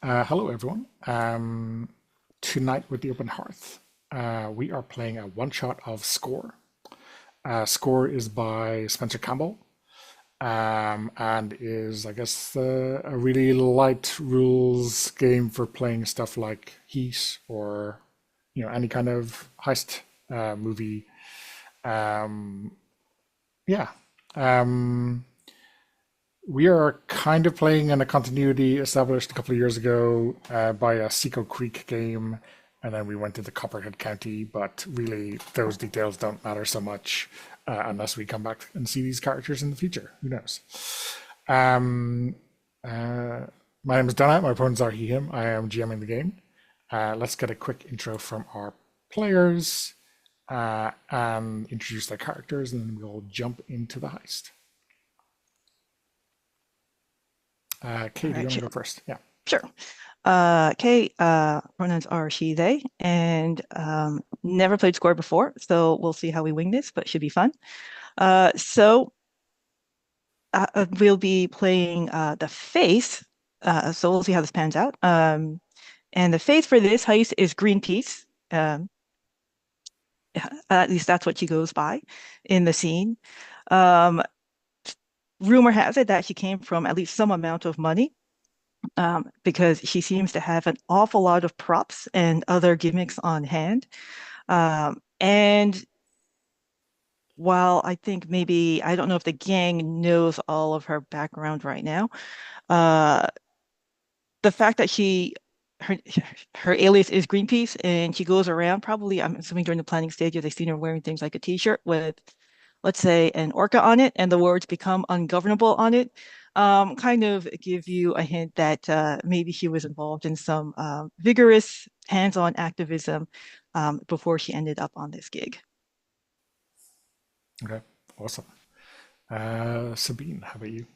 Hello, everyone. Tonight with the Open Hearth, we are playing a one shot of Score. Score is by Spencer Campbell and is, I guess, a really light rules game for playing stuff like Heat or any kind of heist movie. Um, yeah. Um, we are kind of playing in a continuity established a couple of years ago by a Seco Creek game, and then we went into Copperhead County, but really those details don't matter so much unless we come back and see these characters in the future. Who knows? Um, uh, my name is Dana. My pronouns are he, him. I am GMing the game. Let's get a quick intro from our players and introduce their characters, and then we'll jump into the heist. All Kay, do you right, want to sure. go first? Yeah. Sure. Okay, pronouns are she, they, and never played Score before, so we'll see how we wing this, but it should be fun. We'll be playing the face, so we'll see how this pans out. And the face for this heist is Greenpeace. At least that's what she goes by in the scene. Um, Rumor has it that she came from at least some amount of money. Because she seems to have an awful lot of props and other gimmicks on hand. And while I think maybe, I don't know if the gang knows all of her background right now, uh, the fact that her, her alias is Greenpeace and she goes around, probably, I'm assuming during the planning stages, they've seen her wearing things like a t-shirt with, let's say, an orca on it and the words become ungovernable on it. Kind of give you a hint that maybe she was involved in some vigorous hands-on activism before she ended up on this gig. Okay. Awesome. Sabine, how about you?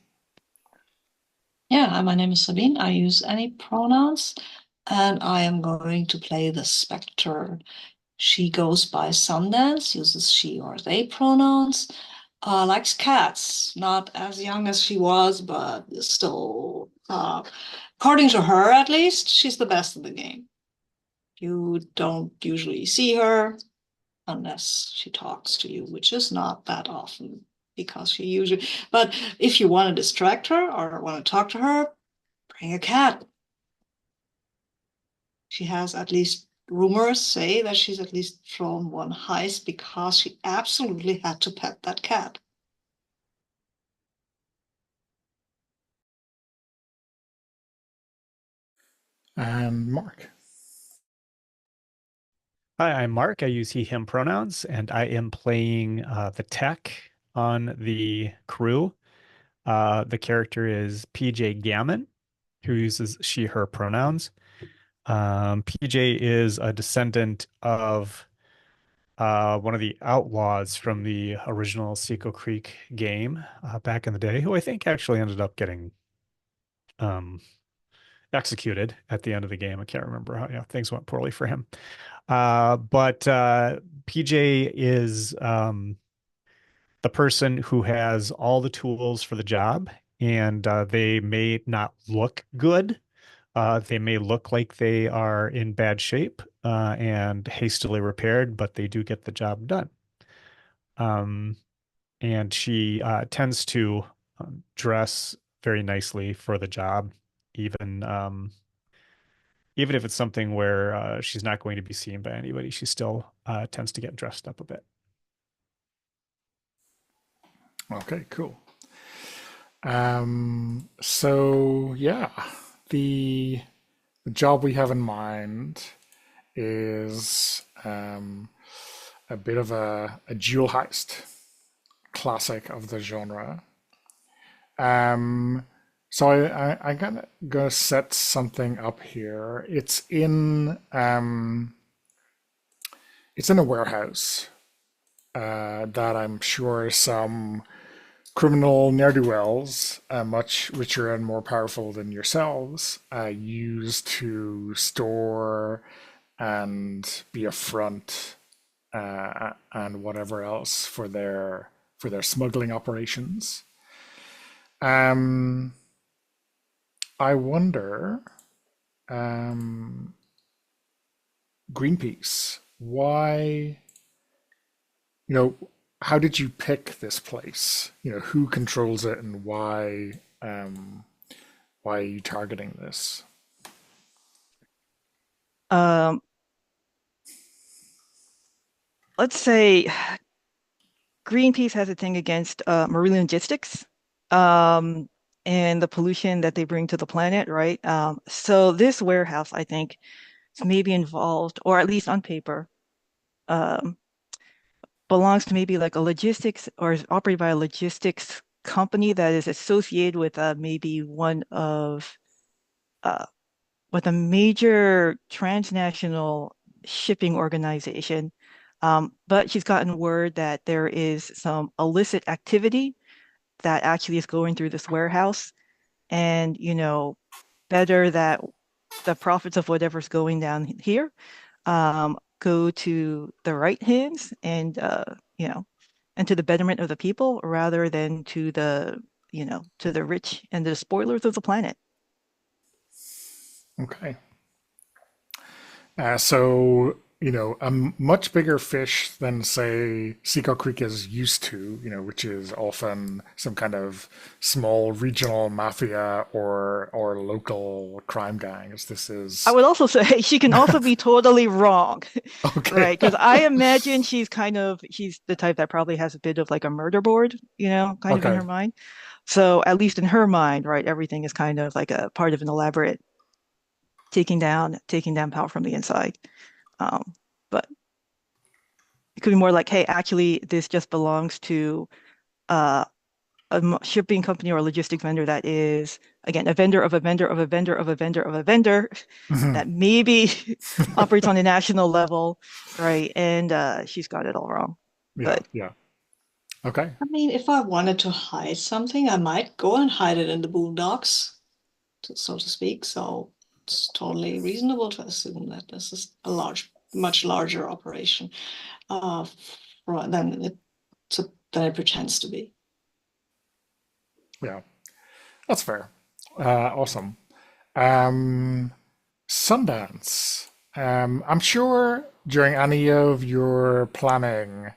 Yeah, my name is Sabine. I use any pronouns, and I am going to play the Spectre. She goes by Sundance, uses she or they pronouns, likes cats, not as young as she was, but still, according to her at least, she's the best in the game. You don't usually see her unless she talks to you, which is not that often because she usually, but if you want to distract her or want to talk to her, bring a cat. She has at least rumors say that she's at least thrown one heist because she absolutely had to pet that cat. And Mark. Hi, I'm Mark. I use he, him pronouns, and I am playing the tech on the crew. The character is PJ Gammon, who uses she, her pronouns. PJ is a descendant of one of the outlaws from the original Seco Creek game back in the day, who I think actually ended up getting um, executed at the end of the game. I can't remember how, things went poorly for him. But PJ is the person who has all the tools for the job, and they may not look good. They may look like they are in bad shape and hastily repaired, but they do get the job done. Um, and she tends to dress very nicely for the job, even even if it's something where she's not going to be seen by anybody, she still tends to get dressed up a bit. Okay, cool. So yeah, the the job we have in mind is a bit of a jewel heist, classic of the genre. Um, so I gonna set something up here. It's in a warehouse that I'm sure some criminal ne'er-do-wells, much richer and more powerful than yourselves, use to store and be a front and whatever else for their smuggling operations. Um, I wonder. Um, Greenpeace. Why, you know, how did you pick this place? You know, who controls it and why are you targeting this? Um, let's say Greenpeace has a thing against marine logistics um, and the pollution that they bring to the planet, right? So this warehouse, I think, is maybe involved, or at least on paper, um, belongs to maybe like a logistics or is operated by a logistics company that is associated with maybe one of uh, with a major transnational shipping organization. But she's gotten word that there is some illicit activity that actually is going through this warehouse. And, better that the profits of whatever's going down here go to the right hands you know, and to the betterment of the people rather than to to the rich and the spoilers of the planet. Okay. So, a much bigger fish than, say, Seagull Creek is used to, which is often some kind of small regional mafia or local crime gangs. This I is would also say she can also be totally wrong, okay. right? Because I imagine she's the type that probably has a bit of like a murder board, kind of in Okay. her mind. So at least in her mind, right, everything is kind of like a part of an elaborate taking down power from the inside. But it could be more like, hey, actually, this just belongs to uh, a shipping company or a logistic vendor that is, again, a vendor of a vendor of a vendor of a vendor of a vendor Mhm. that maybe operates on a national level, right? And she's got it all wrong. Yeah, But yeah. Okay. I mean, if I wanted to hide something, I might go and hide it in the boondocks, so to speak. So it's totally reasonable to assume that this is a much larger operation uh, than than it pretends to be. Yeah, that's fair. Awesome. Um, Sundance. I'm sure during any of your planning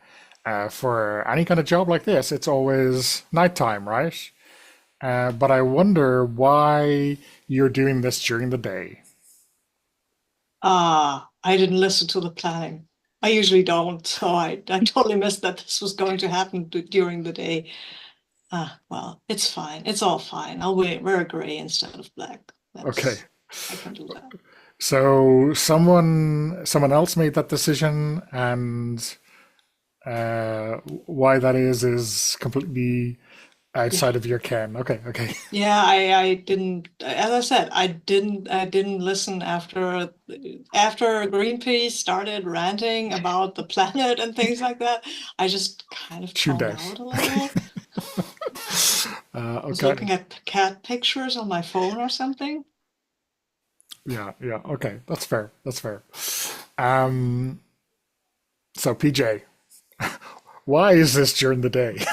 for any kind of job like this, it's always nighttime, right? But I wonder why you're doing this during the day. I didn't listen to the planning. I usually don't, so I totally missed that this was going to happen during the day. Well, it's fine. It's all fine. I'll wear gray instead of black. Okay. I can do that. So someone else made that decision, and why that is completely Yeah. outside of your ken. Okay, okay. Yeah, I didn't, as I said, I didn't listen after Greenpeace started ranting about the planet and things like that. I just kind of Tuned toned out. out a little. Was Okay. looking at cat pictures on my phone or something. Yeah, yeah. Okay, that's fair. That's fair. Um, so PJ, why is this during the day?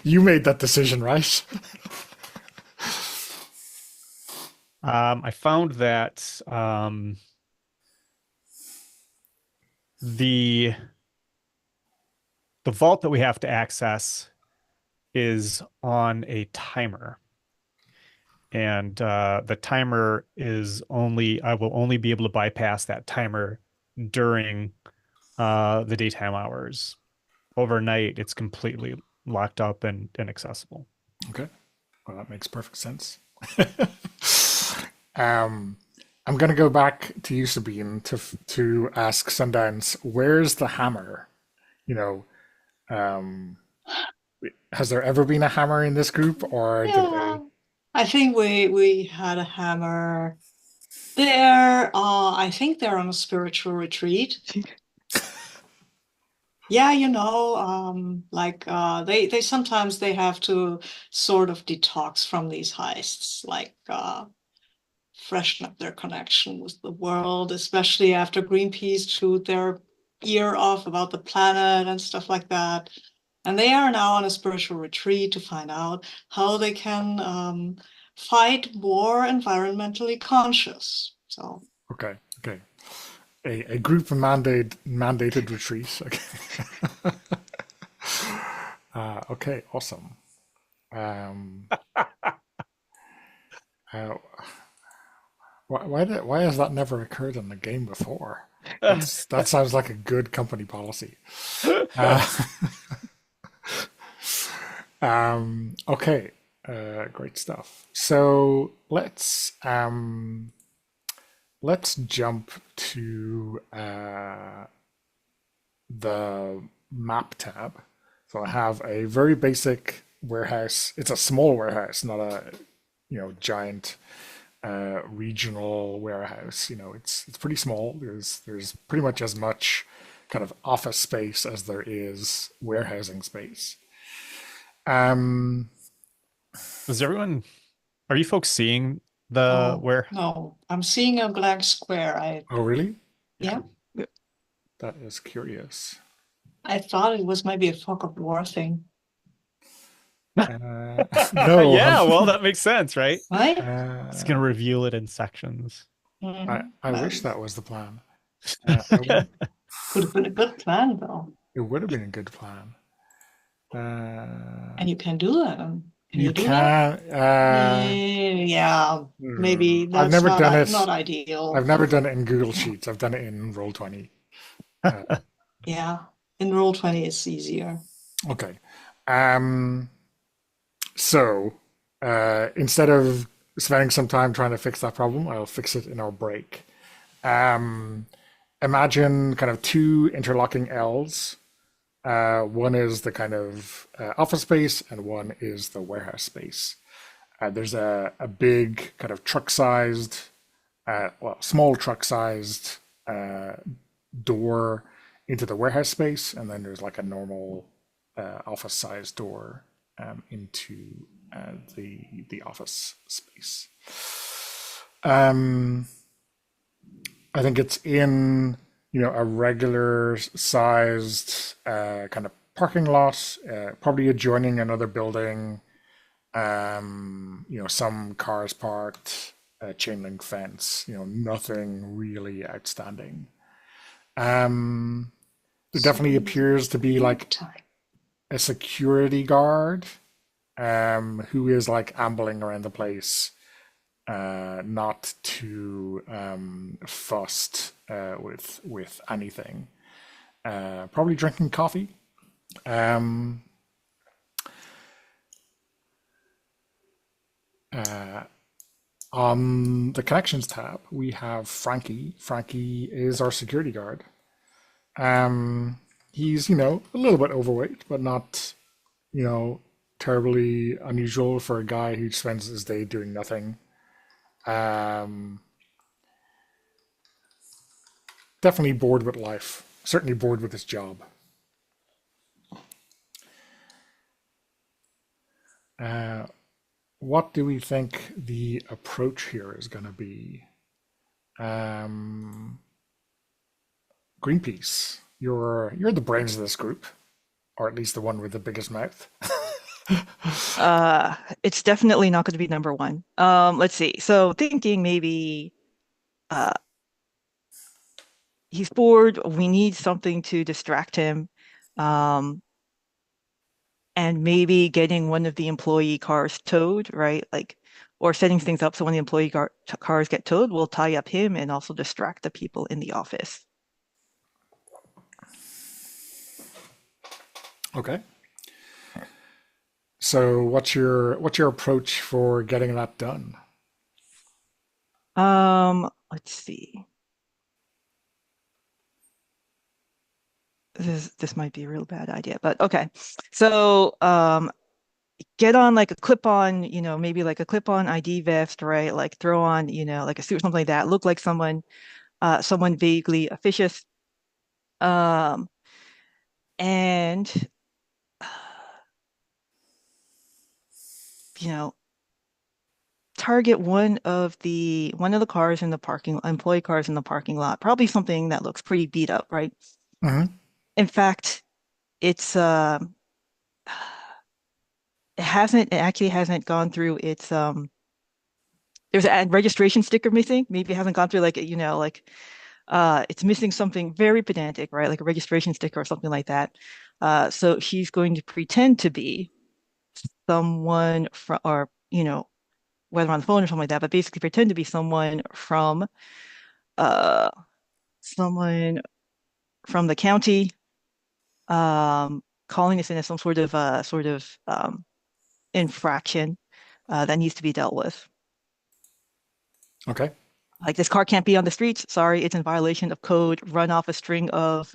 You made that decision, right? I found that the the vault that we have to access is on a timer. And the timer is only, I will only be able to bypass that timer during the daytime hours. Overnight, it's completely locked up and inaccessible. Okay. Well, that makes perfect sense. um, I'm gonna go back to you, Sabine, to ask Sundance, where's the hammer? You know, um, has there ever been a hammer in this group, or did Yeah, they? I think we had a hammer there. I think they're on a spiritual retreat. Yeah, like they sometimes they have to sort of detox from these heists, like freshen up their connection with the world, especially after Greenpeace chewed their ear off about the planet and stuff like that. And they are now on a spiritual retreat to find out how they can fight more environmentally conscious. So Okay. Okay. A group mandated retreat. Okay. Okay. Awesome. Um, uh, why has that never occurred in the game before? That sounds like a good company policy. Uh, okay, great stuff. So let's jump to the map tab. So I have a very basic warehouse. It's a small warehouse, not a giant regional warehouse. It's pretty small. There's pretty much as much kind of office space as there is warehousing space. Um, Are you folks seeing the where? no, I'm seeing a blank square. oh, really? Yeah, That is curious. I thought it was maybe a fog of war thing, No, Yeah, well, that makes sense, right? right? It's gonna reveal it in sections. I wish that was the plan. Could have been a good plan though, It would have been a good plan. and you can do that. Can You do that? can. Yeah, maybe I've that's never done it. not ideal. I've never done it in Google Sheets. I've done it in Roll20. Yeah, in Roll20 it's easier. Okay. So instead of spending some time trying to fix that problem, I'll fix it in our break. Imagine kind of two interlocking L's. One is the kind of office space, and one is the warehouse space. There's a big kind of truck-sized, small truck-sized door into the warehouse space, and then there's like a normal office-sized door into the office space. I think it's in a regular sized kind of parking lot, probably adjoining another building. Some cars parked, chain link fence. Nothing really outstanding. There definitely appears to be like a security guard who is like ambling around the place, not too fussed with anything. Probably drinking coffee. On the connections tab, we have Frankie. Frankie is our security guard. He's a little bit overweight, but not terribly unusual for a guy who spends his day doing nothing. Definitely bored with life. Certainly bored with his job. What do we think the approach here is going to be? Greenpeace, you're the brains of this group, or at least the one with the biggest mouth. It's definitely not going to be number one. Let's see. So thinking maybe he's bored. We need something to distract him. And maybe getting one of the employee cars towed, right? Or setting things up so when the employee cars get towed, we'll tie up him and also distract the people in the office. Okay. So what's your approach for getting that done? Let's see. This might be a real bad idea, but okay. So get on like a clip-on, maybe like a clip-on ID vest, right? Like throw on, like a suit or something like that. Look like someone vaguely officious. And target one of the cars in the employee cars in the parking lot. Probably something that looks pretty beat up, right? Mm-hmm. In fact, it actually hasn't gone through its there's a registration sticker missing. Maybe it hasn't gone through like, like it's missing something very pedantic, right? Like a registration sticker or something like that. So she's going to pretend to be someone from, or, whether on the phone or something like that, but basically pretend to be uh, someone from the county, calling this in as some sort of infraction that needs to be dealt with. Okay. Like this car can't be on the streets. Sorry, it's in violation of code. Run off a string of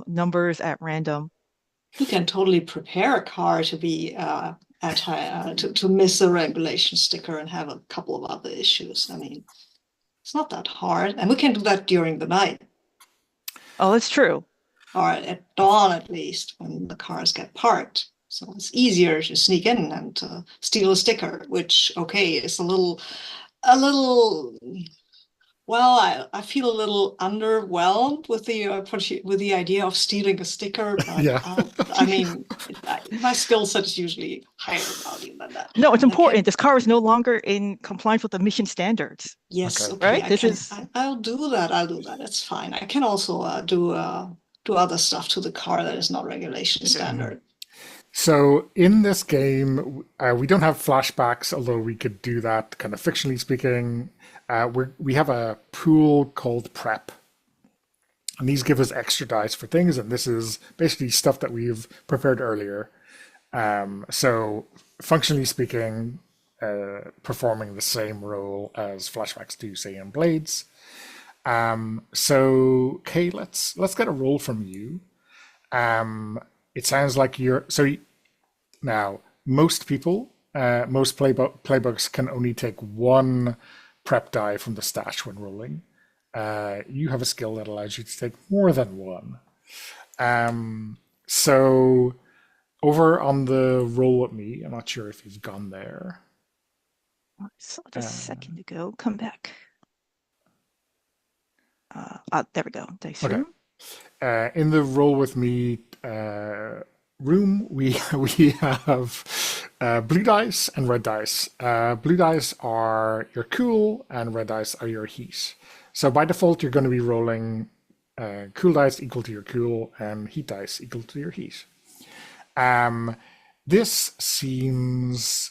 numbers at random. You can totally prepare a car to be to miss a regulation sticker and have a couple of other issues. I mean, it's not that hard, and we can do that during the night Oh, that's true. or at dawn at least when the cars get parked. So it's easier to sneak in and steal a sticker, which is a little. Well, I feel a little underwhelmed with the idea of stealing a sticker, but Yeah. I mean, my skill set is usually higher value than that. No, it's I important. can, This car is no longer in compliance with the mission standards, yes, Okay. okay, right? This is I'll do that. I'll do that. It's fine. I can also do other stuff to the car that is not regulation standard. So in this game, we don't have flashbacks, although we could do that kind of fictionally speaking. We have a pool called prep, and these give us extra dice for things, and this is basically stuff that we've prepared earlier. So functionally speaking, performing the same role as flashbacks do, say in Blades. So Kay, let's get a roll from you. It sounds like now most people, most playbooks can only take one prep die from the stash when rolling. You have a skill that allows you to take more than one. So over on the roll with me, I'm not sure if you've gone there. I saw it a second ago. Come back. There we go. Dice Okay. room. In the roll with me room, we have blue dice and red dice. Blue dice are your cool, and red dice are your heat. So by default, you're going to be rolling cool dice equal to your cool, and heat dice equal to your heat. This seems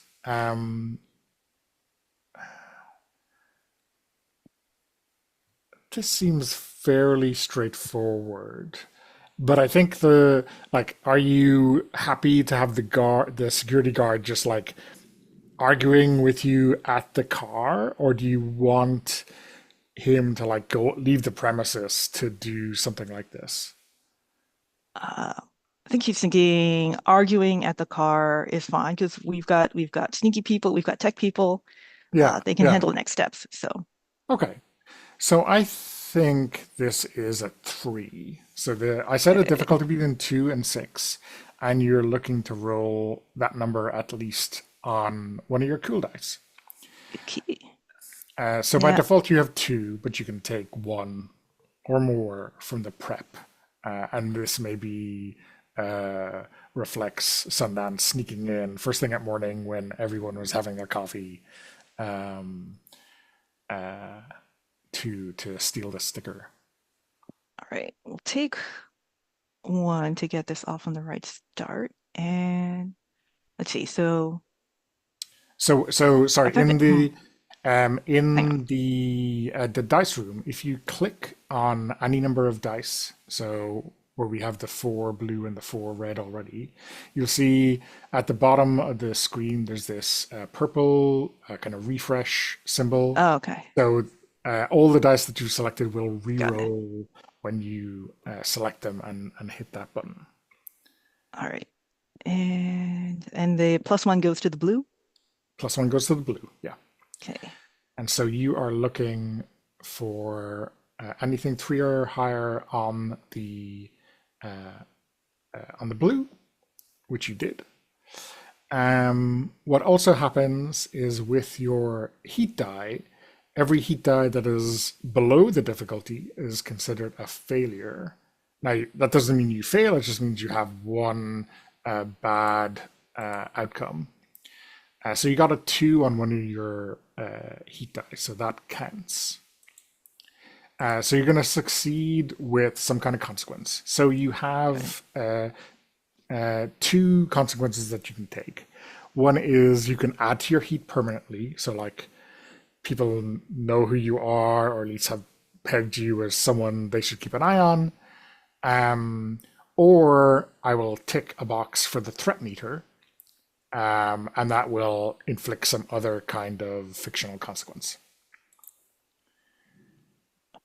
fairly straightforward. But I think are you happy to have the security guard just like arguing with you at the car, or do you want him to like leave the premises to do something like this? I think he's thinking arguing at the car is fine because we've got sneaky people, we've got tech people. Yeah, They can yeah. handle the next steps. So Okay. So I think this is a 3. So I set a difficulty between 2 and 6, and you're looking to roll that number at least on one of your cool dice. okay. So by Yeah. default you have 2, but you can take 1 or more from the prep, and this maybe reflects Sundance sneaking in first thing at morning when everyone was having their coffee. To steal the sticker. All right. We'll take 1 to get this off on the right start. And let's see. So Sorry, thought in the dice room, if you click on any number of dice, so where we have the 4 blue and the 4 red already, you'll see at the bottom of the screen there's this purple kind of refresh symbol. Oh, okay. So all the dice that you selected will Got it. re-roll when you select them and hit that button. All right. And the +1 goes to the blue. +1 goes to the blue, yeah. Okay. And so you are looking for anything 3 or higher on the blue, which you did. What also happens is with your heat die, every heat die that is below the difficulty is considered a failure. Now, that doesn't mean you fail, it just means you have one bad outcome. So you got a 2 on one of your heat dice, so that counts. So you're going to succeed with some kind of consequence. So you Okay. have 2 consequences that you can take. One is you can add to your heat permanently, so like people know who you are, or at least have pegged you as someone they should keep an eye on. Um, or I will tick a box for the threat meter, and that will inflict some other kind of fictional consequence.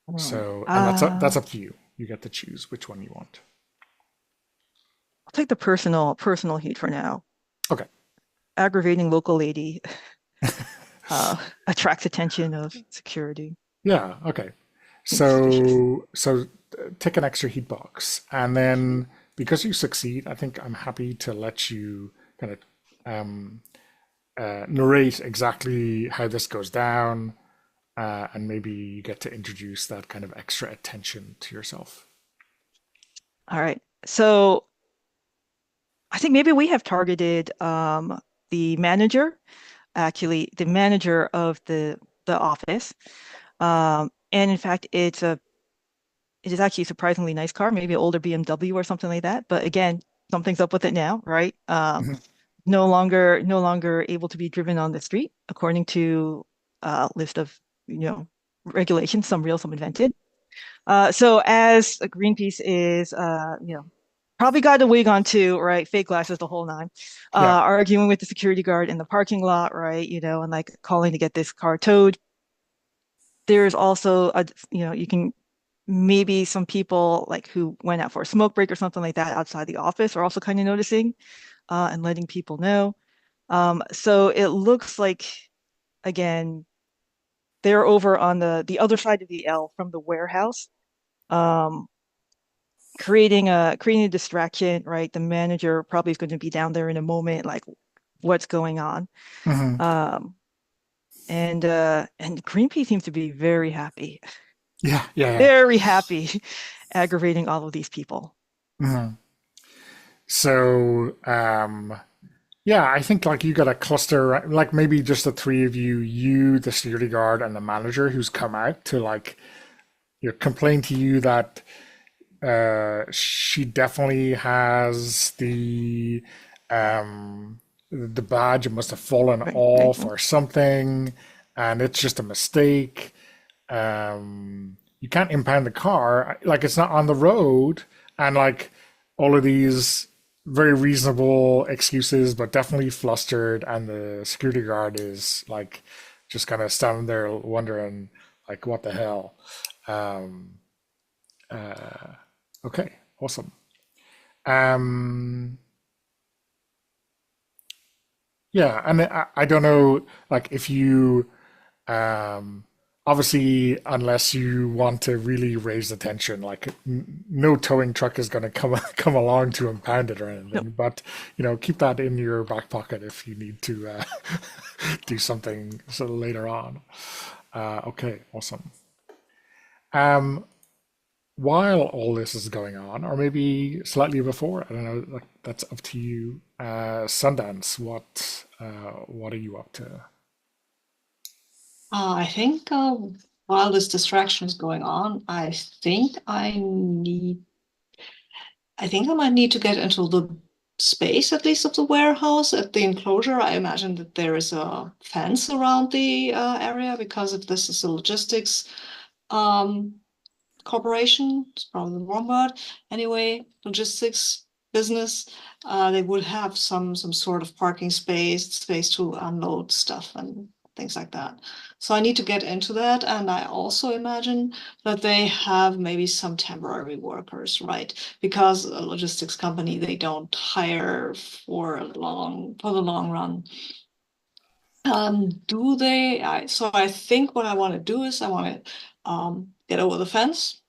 Hmm. So, and that's up to you. You get to choose which one you want. I'll take the personal heat for now. Okay. Aggravating local lady uh, attracts attention of security. Yeah. Okay. Seems suspicious. So tick an extra heat box, and then because you succeed, I think I'm happy to let you kind of um, narrate exactly how this goes down, and maybe you get to introduce that kind of extra attention to yourself. All right. So I think maybe we have targeted the manager, actually the manager of the office. And in fact, it is actually a surprisingly nice car, maybe an older BMW or something like that. But again, something's up with it now, right? Mhm. No longer able to be driven on the street according to a list of regulations, some real, some invented. So as Greenpeace is probably got a wig on too, right? Fake glasses, the whole nine. Yeah. Arguing with the security guard in the parking lot, right? And like calling to get this car towed. There's also you can maybe some people like who went out for a smoke break or something like that outside the office are also kind of noticing and letting people know. So it looks like again they're over on the other side of the L from the warehouse, um, creating a distraction, right? The manager probably is going to be down there in a moment, like what's going on. Hmm. Um, and Greenpeace seems to be very happy, Yeah. Yeah. Yeah. very happy, aggravating all of these people. Hmm. So, yeah, I think like you got a cluster, like maybe just the three of you, the security guard, and the manager who's come out to like complain to you that she definitely has the badge. It must have fallen Right, right. off or something, and it's just a mistake. You can't impound the car, like it's not on the road, and like all of these very reasonable excuses, but definitely flustered. And the security guard is like just kind of standing there wondering, like, what the hell? Um, okay, awesome. Um, yeah, and I don't know, like, if you Um, obviously, unless you want to really raise the tension, like no towing truck is going to come come along to impound it or No, anything. But keep that in your back pocket if you need to do something sort of later on. Okay, awesome. Um, while all this is going on, or maybe slightly before, I don't know. Like that's up to you. Sundance, what are you up to? I think while this distraction is going on, I think I might need to get into the space, at least of the warehouse. At the enclosure, I imagine that there is a fence around the area, because if this is a logistics um, corporation, it's probably the wrong word. Anyway, logistics business, they would have some sort of parking space to unload stuff and things like that. So I need to get into that, and I also imagine that they have maybe some temporary workers, right? Because a logistics company, they don't hire for the long run. Do they? So I think what I want to do is I want to get over the fence,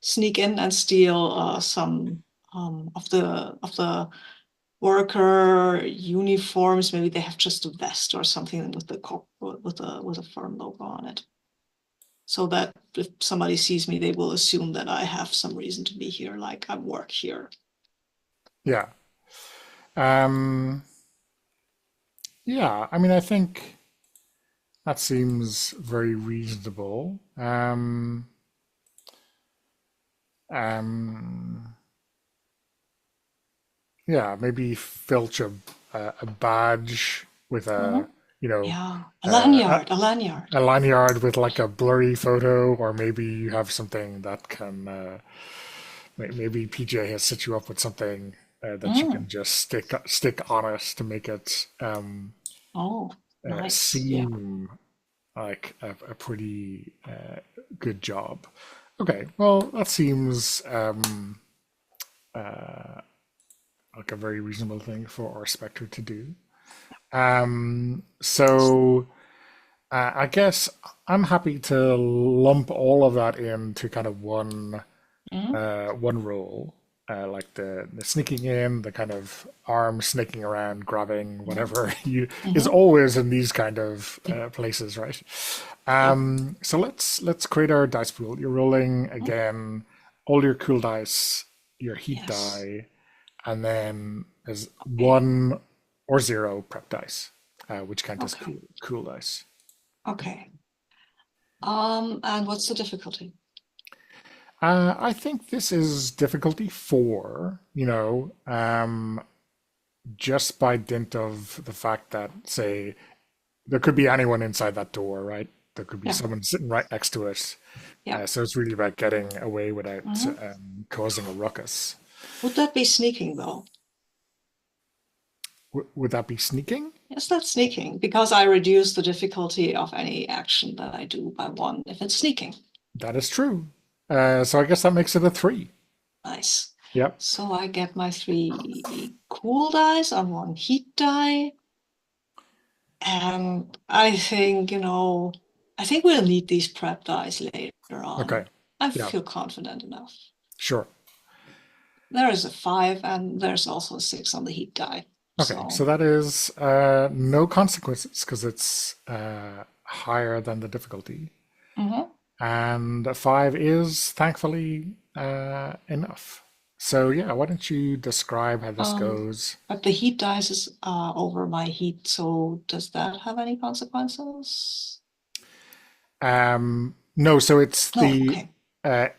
sneak in and steal some of the worker uniforms. Maybe they have just a vest or something with with a firm logo on it, so that if somebody sees me, they will assume that I have some reason to be here, like I work here. Yeah. Um, Yeah, I mean, I think that seems very reasonable. Um, yeah, maybe filch a badge with Mhm. you know, Yeah, a uh, a, lanyard, a lanyard. a lanyard with like a blurry photo, or maybe you have something that can, maybe PJ has set you up with something that you can Mm. just stick on it to make it Oh, nice. Yeah. seem like a pretty good job. Okay, well, that seems like a very reasonable thing for our Spectre to do. So I guess I'm happy to lump all of that into kind of Mhm. one role, like the sneaking in, the kind of arm snaking around, grabbing Mhm. whatever you is Mhm. always in these kind of places, right? Yep. So let's create our dice pool. You're rolling Mhm. again, all your cool dice, your heat Yes. die, and then there's Okay. 1 or 0 prep dice, which count as Okay. cool dice. Okay. And what's the difficulty? I think this is difficulty 4, just by dint of the fact that, say, there could be anyone inside that door, right? There could be Yeah. someone sitting right next to it. Yeah. So it's really about getting away without Mhm. causing a ruckus. Would that be sneaking though? Would that be sneaking? Yes, that's sneaking because I reduce the difficulty of any action that I do by 1 if it's sneaking. That is true. So I guess that makes it a 3. Nice. Yep. So I get my 3 cool dice on 1 heat die. And I think, I think we'll need these prep dice later on. Okay. I Yeah, feel confident enough. sure. There is a 5 and there's also a 6 on the heat die. Okay, so So, that is no consequences because it's higher than the difficulty. mhm. And a 5 is thankfully enough. So yeah, why don't you describe how this Um, goes? but the heat dice is over my heat, so does that have any consequences? No, so it's No, okay.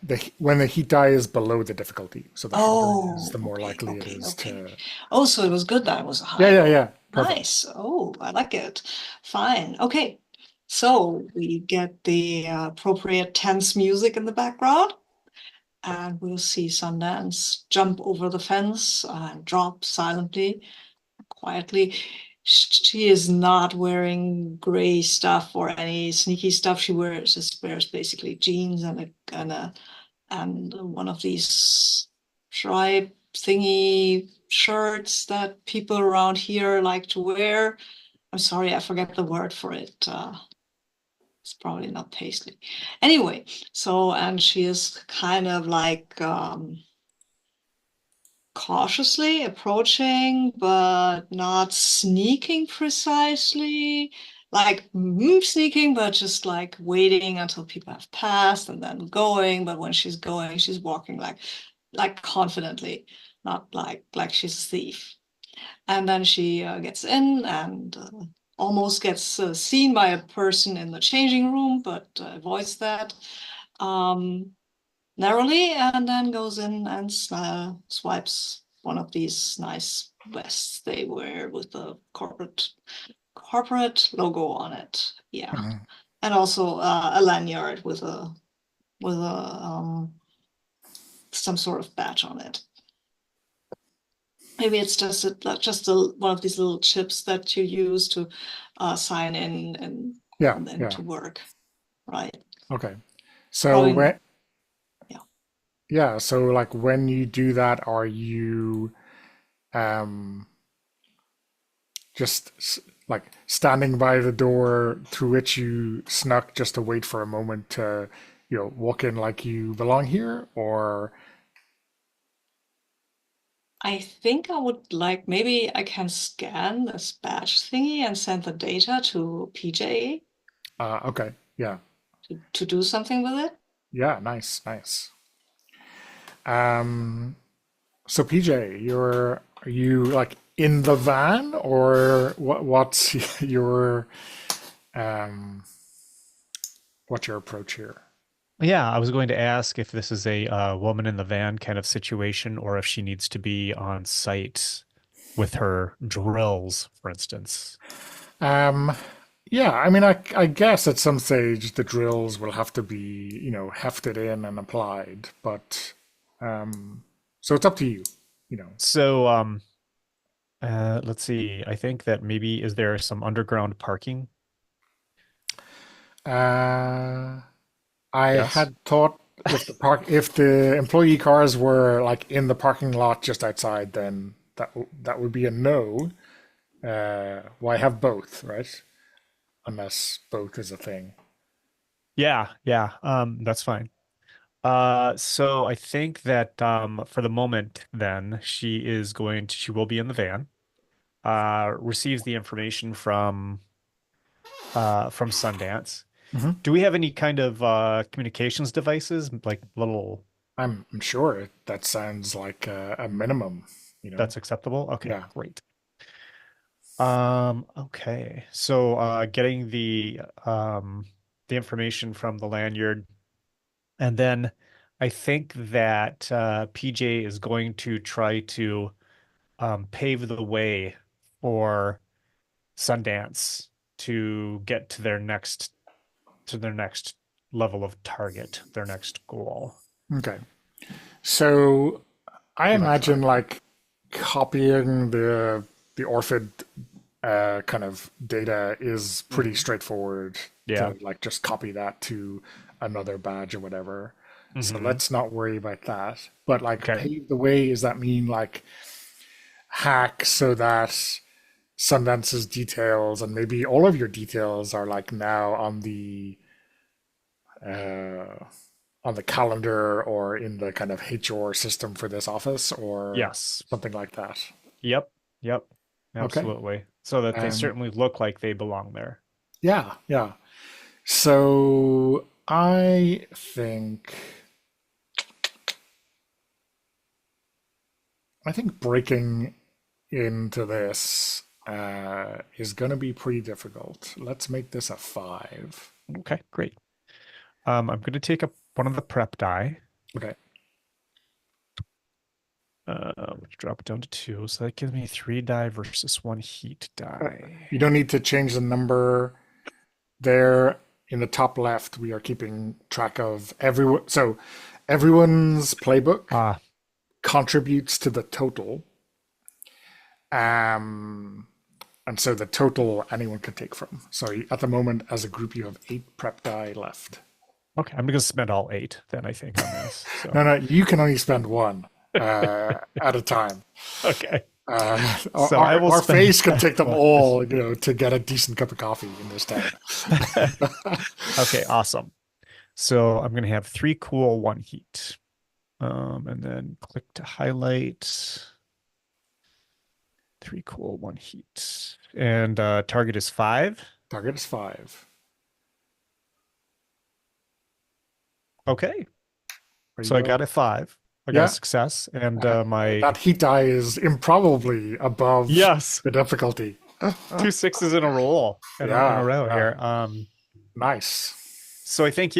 the when the heat die is below the difficulty. So the higher it is, Oh, the more okay, likely it okay, is okay. to. Oh, so it was good that it was a Yeah, high yeah, roll. yeah. Perfect. Nice. Oh, I like it. Fine. Okay. So we get the appropriate tense music in the background, and we'll see Sundance jump over the fence and drop silently, quietly. She is not wearing gray stuff or any sneaky stuff. She wears basically jeans and one of these stripe thingy shirts that people around here like to wear. I'm sorry, I forget the word for it. It's probably not paisley. Anyway, and she is kind of like cautiously approaching, but not sneaking precisely. Like sneaking, but just like waiting until people have passed and then going. But when she's going, she's walking like confidently, not like she's a thief. And then she gets in and almost gets seen by a person in the changing room, but avoids that. Um, Narrowly, and then goes in and swipes one of these nice vests they wear with the corporate logo on it. Yeah, Mhm. and also a lanyard with some sort of badge on it. Maybe it's just one of these little chips that you use to sign in Yeah, and then yeah. to work, right? Okay. So Probably, when yeah. yeah, so like when you do that, are you um just like standing by the door through which you snuck just to wait for a moment to, walk in like you belong here, or I think I would like maybe I can scan this badge thingy and send the data to PJ okay, yeah, to do something with it. yeah, nice, nice. Um, so PJ, are you like in the van, or what's um, what's your approach here? Yeah, I was going to ask if this is a woman in the van kind of situation, or if she needs to be on site with her drills, for instance. Um, yeah, I mean, I guess at some stage the drills will have to be, hefted in and applied, but so it's up to you, you know. So, let's see. I think that maybe is there some underground parking? Uh, I Yes. had thought if the employee cars were like in the parking lot just outside, then that would be a no. Why have both, right? Unless both is a thing. Yeah, yeah. That's fine. So I think that for the moment, then she will be in the van. Receives the information from Sundance. Hmm. Do we have any kind of communications devices, like little I'm sure that sounds like a minimum, you know. that's acceptable? Okay, Yeah. great. Okay. So getting the information from the lanyard, and then I think that PJ is going to try to pave the way for Sundance to get to their next level of target, their next goal. Okay. So I Be my imagine target. like copying the Orchid kind of data is pretty Mhm. straightforward Yeah. to like just copy that to another badge or whatever. So Hmm. let's not worry about that. But like Okay. pave the way, does that mean like hack so that Sundance's details and maybe all of your details are like now uh, on the calendar or in the kind of HR system for this office or Yes. something like that? Yep. Yep. Okay. Absolutely. So that they Um, certainly look like they belong there. yeah, yeah. So I think breaking into this is going to be pretty difficult. Let's make this a 5. Okay, great. I'm going to take up one of the prep die, Okay. which drop it down to 2. So that gives me 3 die versus 1 heat die. You don't need to change the number there in the top left. We are keeping track of everyone. So everyone's playbook Ah, contributes to the total. Um, and so the total anyone can take from. So at the moment, as a group, you have 8 prep die left. okay. I'm going to spend all 8 then, I think, on this. No, So, no, you can only spend one at a time. okay. Our, So I our will our spend face can take them one. all, to get a decent cup of coffee in this town. Okay, awesome. So I'm going to have 3 cool, 1 heat. And then click to highlight. 3 cool, 1 heat. And target is 5. Target is 5. Okay. There you So I go. got a 5. I got a Yeah, success. And my that heat die is improbably above yes, the difficulty. 2 sixes in a row in a Yeah, row yeah, here. nice. So I think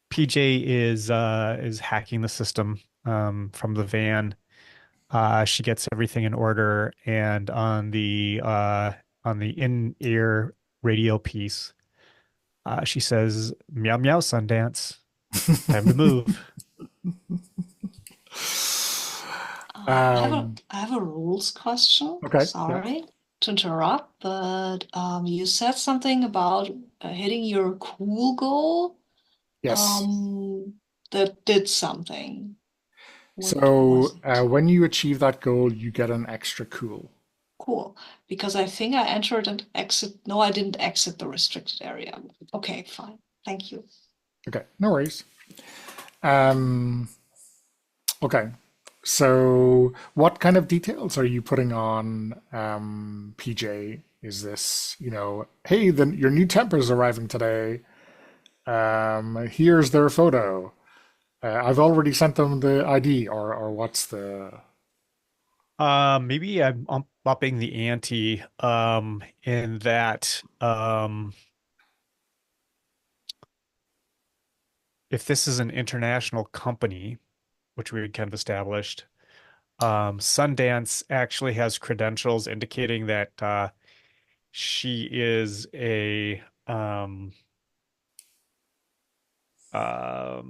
PJ is hacking the system from the van. She gets everything in order, and on the in-ear radio piece, she says, "Meow meow, Sundance, time to move." Um, I have a rules question. okay, yeah, Sorry to interrupt, but you said something about hitting your cool goal. yes. That did something. What was So it? when you achieve that goal, you get an extra cool. Cool. Because I think I entered and exit. No, I didn't exit the restricted area. Okay, fine. Thank you. Okay, no worries. Um, okay, so what kind of details are you putting on PJ? Is this, hey, your new temp is arriving today. Here's their photo. I've already sent them the ID, or what's the? Maybe I'm upping the ante, in that, if this is an international company, which we had kind of established, Sundance actually has credentials indicating that she is a um I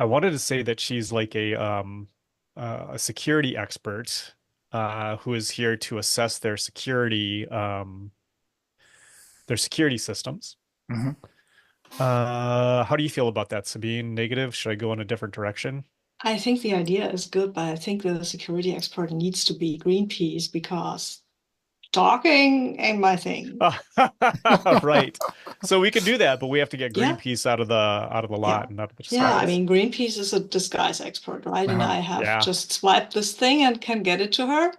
wanted to say that she's like a security expert who is here to assess their security systems. Hmm. How do you feel about that, Sabine? Negative? Should I go in a different direction? I think the idea is good, but I think the security expert needs to be Greenpeace because talking ain't my thing. Right. So we could do that, but we have to get Yeah, Greenpeace out of the yeah. lot and out of the Yeah, I disguise. mean, Greenpeace is a disguise expert, right? And Uh-huh. I have Yeah, just swiped this thing and can get it to her.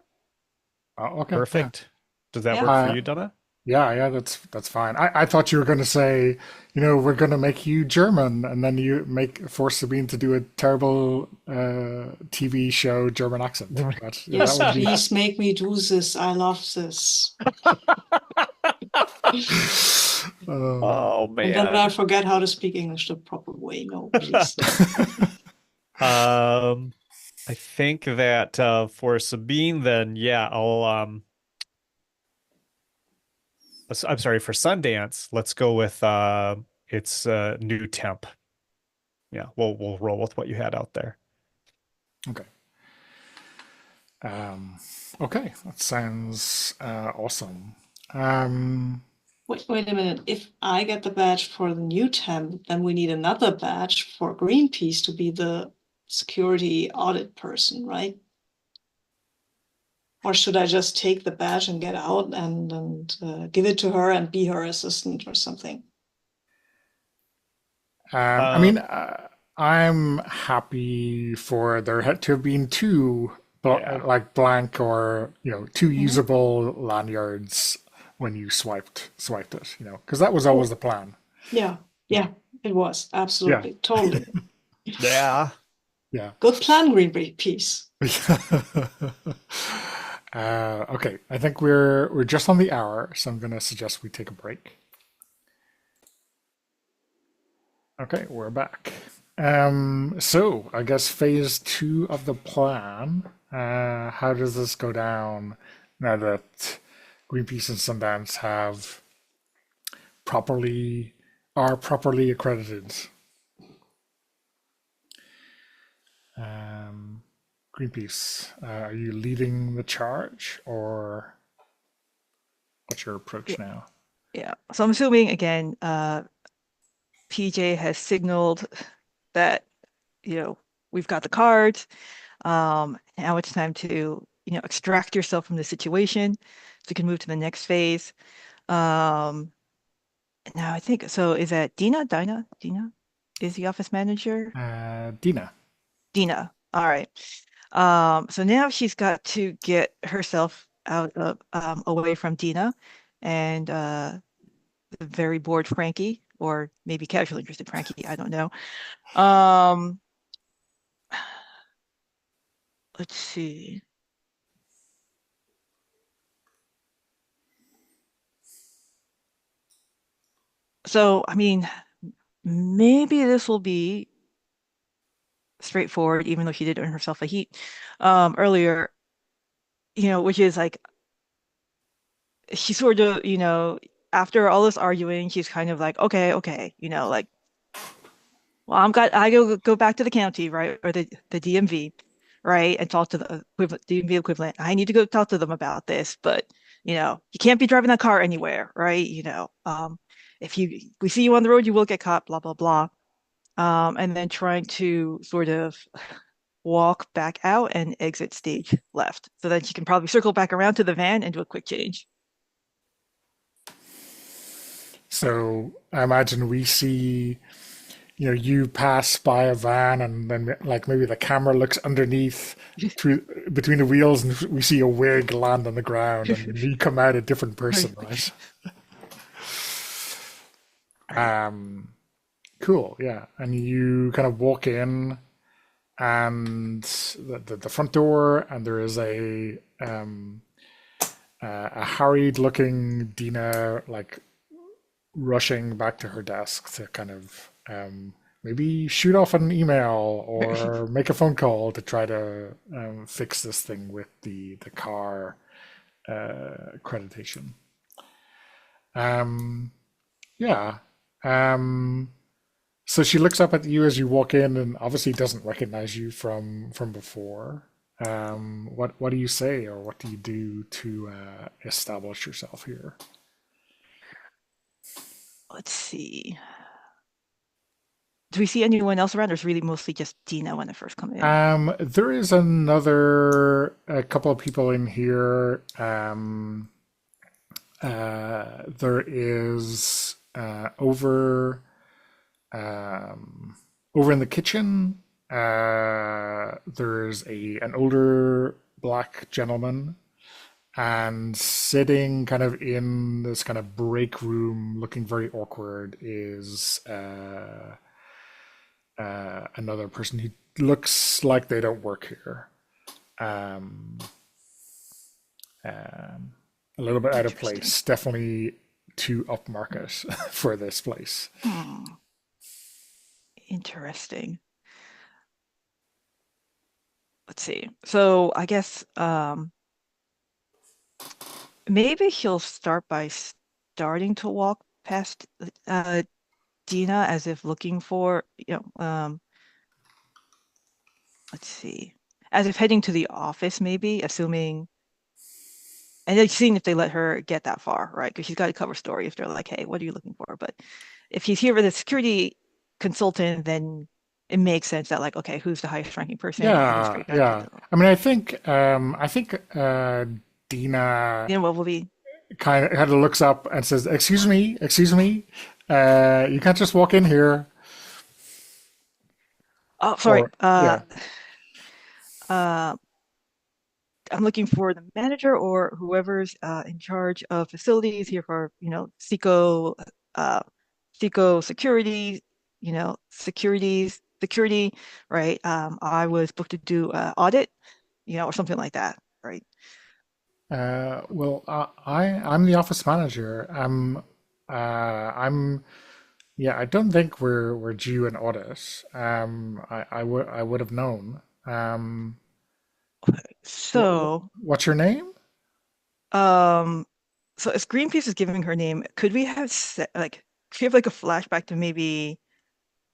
Oh, okay, yeah. perfect. Does that Yeah. work for you, Donna? Yeah, yeah, that's fine. I thought you were going to say, we're going to make you German, and then you force Sabine to do a terrible TV show German accent. That Yes, would be. please make me do this. I love this. Oh And then I man. forget how to speak English the proper way. No, please. Um, I think that for Sabine, then yeah, I'm sorry, for Sundance, let's go with it's new temp. Yeah, we'll roll with what you had out there. Okay. Um, okay, that sounds awesome. Wait a minute. If I get the badge for the new temp, then we need another badge for Greenpeace to be the security audit person, right? Or should I just take the badge and get out and give it to her and be her assistant or something? I Uh, mean, I'm happy for there had to have been two, yeah. like blank or two Mhm. usable lanyards when you swiped it, because that was always Oh, the plan. yeah, yeah, it was Yeah, absolutely, totally. Yeah. yeah. Good plan, Greenpeace. Okay, I think we're just on the hour, so I'm gonna suggest we take a break. Okay, we're back. So I guess phase two of the plan. How does this go down now that Greenpeace and Sundance properly are properly accredited? Um, Greenpeace, are you leading the charge, or what's your Yeah, approach now? yeah. So I'm assuming again, PJ has signaled that, you know, we've got the cards. Now it's time to, extract yourself from the situation so you can move to the next phase. Um, Now I think so. Is that Dina? Dina is the office manager. Dina. Dina. All right. So now she's got to get herself out of away from Dina and the very bored Frankie, or maybe casually interested Frankie. I don't know. Um, let's see. So I mean, maybe this will be straightforward, even though she did earn herself a heat earlier. Which is like she sort of, after all this arguing, she's kind of like, okay, okay, like, well, I go back to the county, right, or the DMV, right, and talk to the DMV equivalent. I need to go talk to them about this, but you can't be driving that car anywhere, right? If we see you on the road, you will get caught, blah blah blah. And then trying to sort of walk back out and exit stage left, so that you can probably circle back around to the van and do a quick change. So I imagine we see, you pass by a van, and then like maybe the camera looks underneath through between the wheels, and we see a wig land on the ground, and you come out a different Right. person, right? Right. Cool, yeah. And you kind of walk in, and the front door, and there is a harried looking Dina like rushing back to her desk to kind of maybe shoot off an email or make a phone call to try to fix this thing with the car accreditation. Yeah. So she looks up at you as you walk in and obviously doesn't recognize you from before. What do you say or what do you do to establish yourself here? Let's see. Do we see anyone else around, or is it really mostly just Dina when I first come in? There is a couple of people in here. There is over in the kitchen. There's an older black gentleman, and sitting kind of in this kind of break room, looking very awkward, is another person who looks like they don't work here. A little bit out of Interesting. place, definitely too upmarket for this place. Interesting. Let's see. So I guess maybe he'll start by starting to walk past Dina as if looking for, let's see, as if heading to the office, maybe, assuming, and then seeing if they let her get that far, right? Because she's got a cover story if they're like, hey, what are you looking for? But if he's here with a security consultant, then it makes sense that, like, okay, who's the highest ranking person? And go Yeah, straight back yeah. to I mean, I think Dina what will be. kind of looks up and says, excuse me, you can't just walk in here." Oh, sorry. Or yeah, Uh, I'm looking for the manager or whoever's in charge of facilities here for, uh, Seco security, security, right? I was booked to do audit, or something like that, right? well, I'm the office manager. I'm yeah. I don't think we're due an audit. I would have known. So, What's your name? um, so as Greenpeace is giving her name, could we have set, like, could we have like a flashback to maybe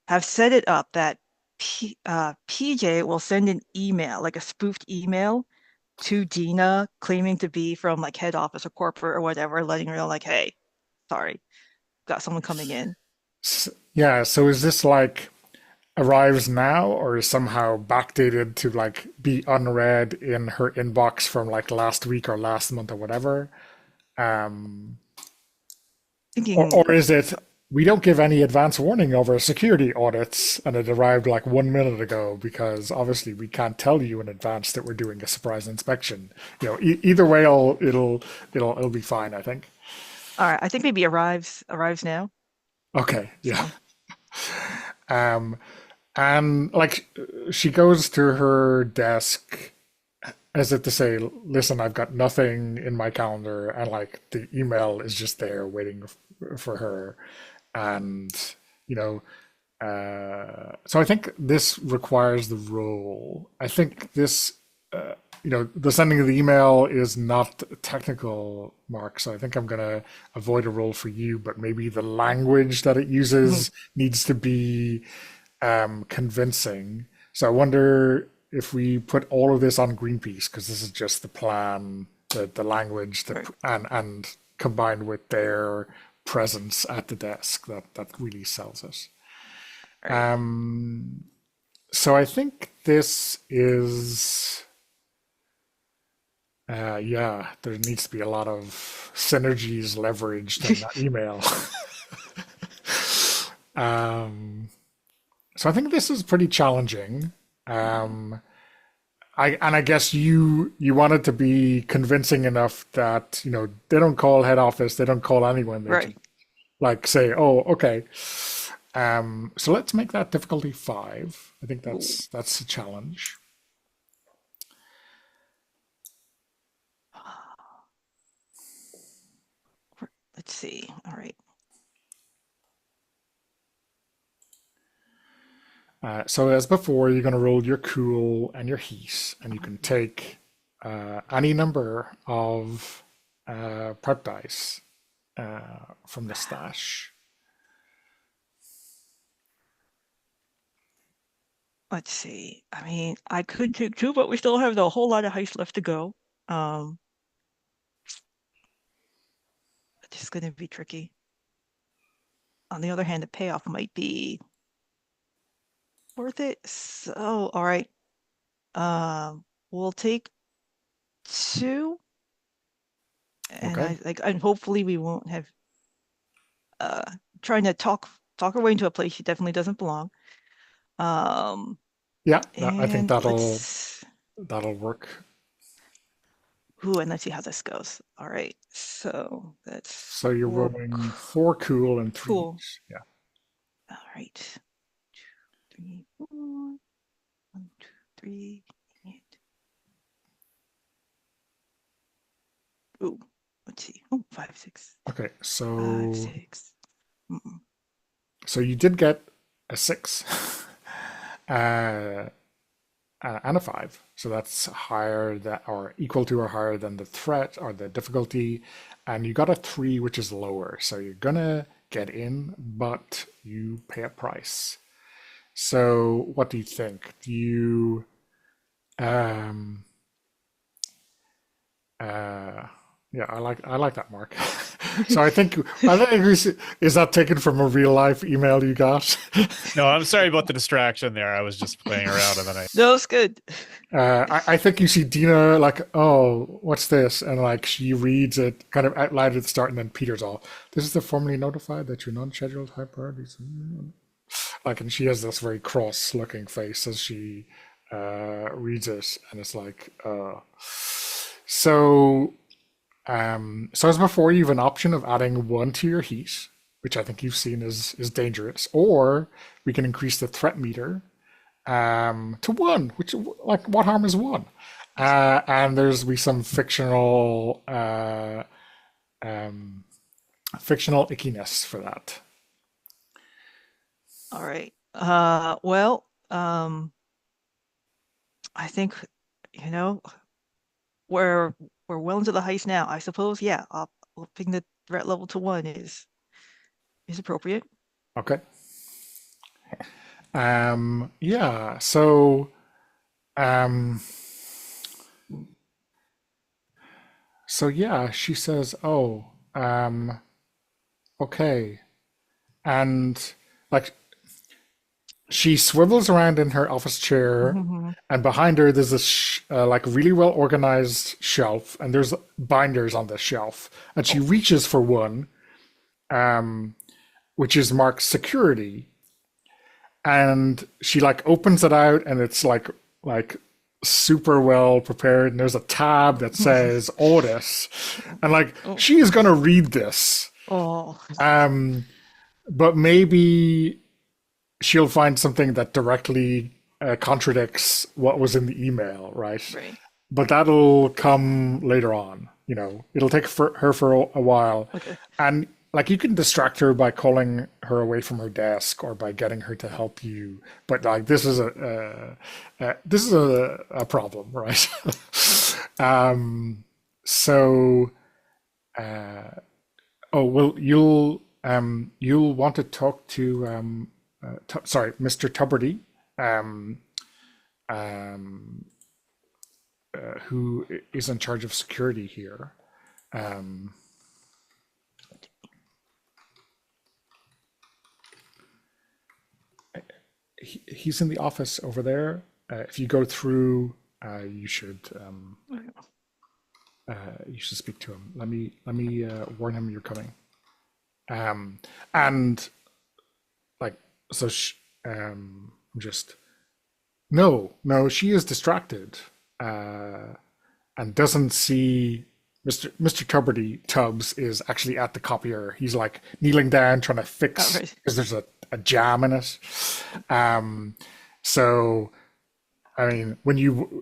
have set it up that PJ will send an email, like a spoofed email to Dina claiming to be from like head office or corporate or whatever, letting her know like, hey, sorry, got someone coming in. Yeah. So is this like arrives now or is somehow backdated to like be unread in her inbox from like last week or last month or whatever? Um, Thinking, or is it we don't give any advance warning over security audits and it arrived like 1 minute ago because obviously we can't tell you in advance that we're doing a surprise inspection. Either way, it'll be fine, I think. all right, I think maybe arrives now. Okay, yeah. So, And like she goes to her desk as if to say, listen, I've got nothing in my calendar, and like the email is just there waiting for her. And, you know, so I think this requires the role. I think this, the sending of the email is not technical, Mark. So I think I'm going to avoid a role for you, but maybe the language that it uses needs to be convincing. So I wonder if we put all of this on Greenpeace, because this is just the plan, the language, right. and combined with their presence at the desk, that really sells us. Right. So I think this is, yeah, there needs to be a lot of synergies leveraged in that email. So I think this is pretty challenging. I guess you wanted to be convincing enough that they don't call head office, they don't call anyone. They Right. just like say, oh, okay. So let's make that difficulty 5. I think Ooh. that's a challenge. Let's see. All right. So as before, you're going to roll your cool and your heat, and you can take any number of prep dice from the stash. Let's see. I mean, I could take 2, but we still have a whole lot of heists left to go. It's going to be tricky. On the other hand, the payoff might be worth it. So, all right. We'll take 2, and Okay. and hopefully we won't have trying to talk her way into a place she definitely doesn't belong. Yeah, I think And that'll work. Ooh, and let's see how this goes. All right, so that's So you're 4 rolling 4 cool and 3 cool. heat. Yeah. All right, 2, 3, 4. 1, 2, 3. And... Ooh, let's see. Oh, 5, 6. Okay, 5, so 6. so you did get a 6 and a 5. So that's higher than or equal to or higher than the threat or the difficulty. And you got a 3, which is lower. So you're gonna get in, but you pay a price. So what do you think? Do you yeah, I like that, Mark. So I think is that taken from a real life email you got? No, I'm sorry about the distraction there. I was just playing around and then I No, it's good. I think you see Dina like, oh, what's this? And like she reads it kind of out loud at the start, and then Peter's all, this is the formally notified that your non-scheduled high priorities. Like, and she has this very cross-looking face as she reads it, and it's like, so. So as before, you have an option of adding 1 to your heat, which I think you've seen is dangerous, or we can increase the threat meter to 1, which like what harm is 1? And there's be some fictional ickiness for that. All right. Well, I think we're well into the heist now. I suppose, yeah. Upping the threat level to 1 is appropriate. Okay. Yeah. So, yeah, she says, "Oh, okay," and like she swivels around in her office chair, and behind her there's this like really well organized shelf, and there's binders on the shelf, and she reaches for one, which is marked security, and she like opens it out, and it's like super well prepared, and there's a tab that says audit, and like she is gonna read this, but maybe she'll find something that directly contradicts what was in the email, right? But that'll come later on. It'll take her for a while. Okay. And like you can distract her by calling her away from her desk or by getting her to help you. But like this is a problem, right? You'll want to talk to Mr. Tuberty, who is in charge of security here. He's in the office over there. If you go through, you should speak to him. Let me warn him you're coming. And like so, just no. She is distracted and doesn't see Mr. Tubbs is actually at the copier. He's like kneeling down trying to Oh, fix right. because there's a jam in it. So I mean,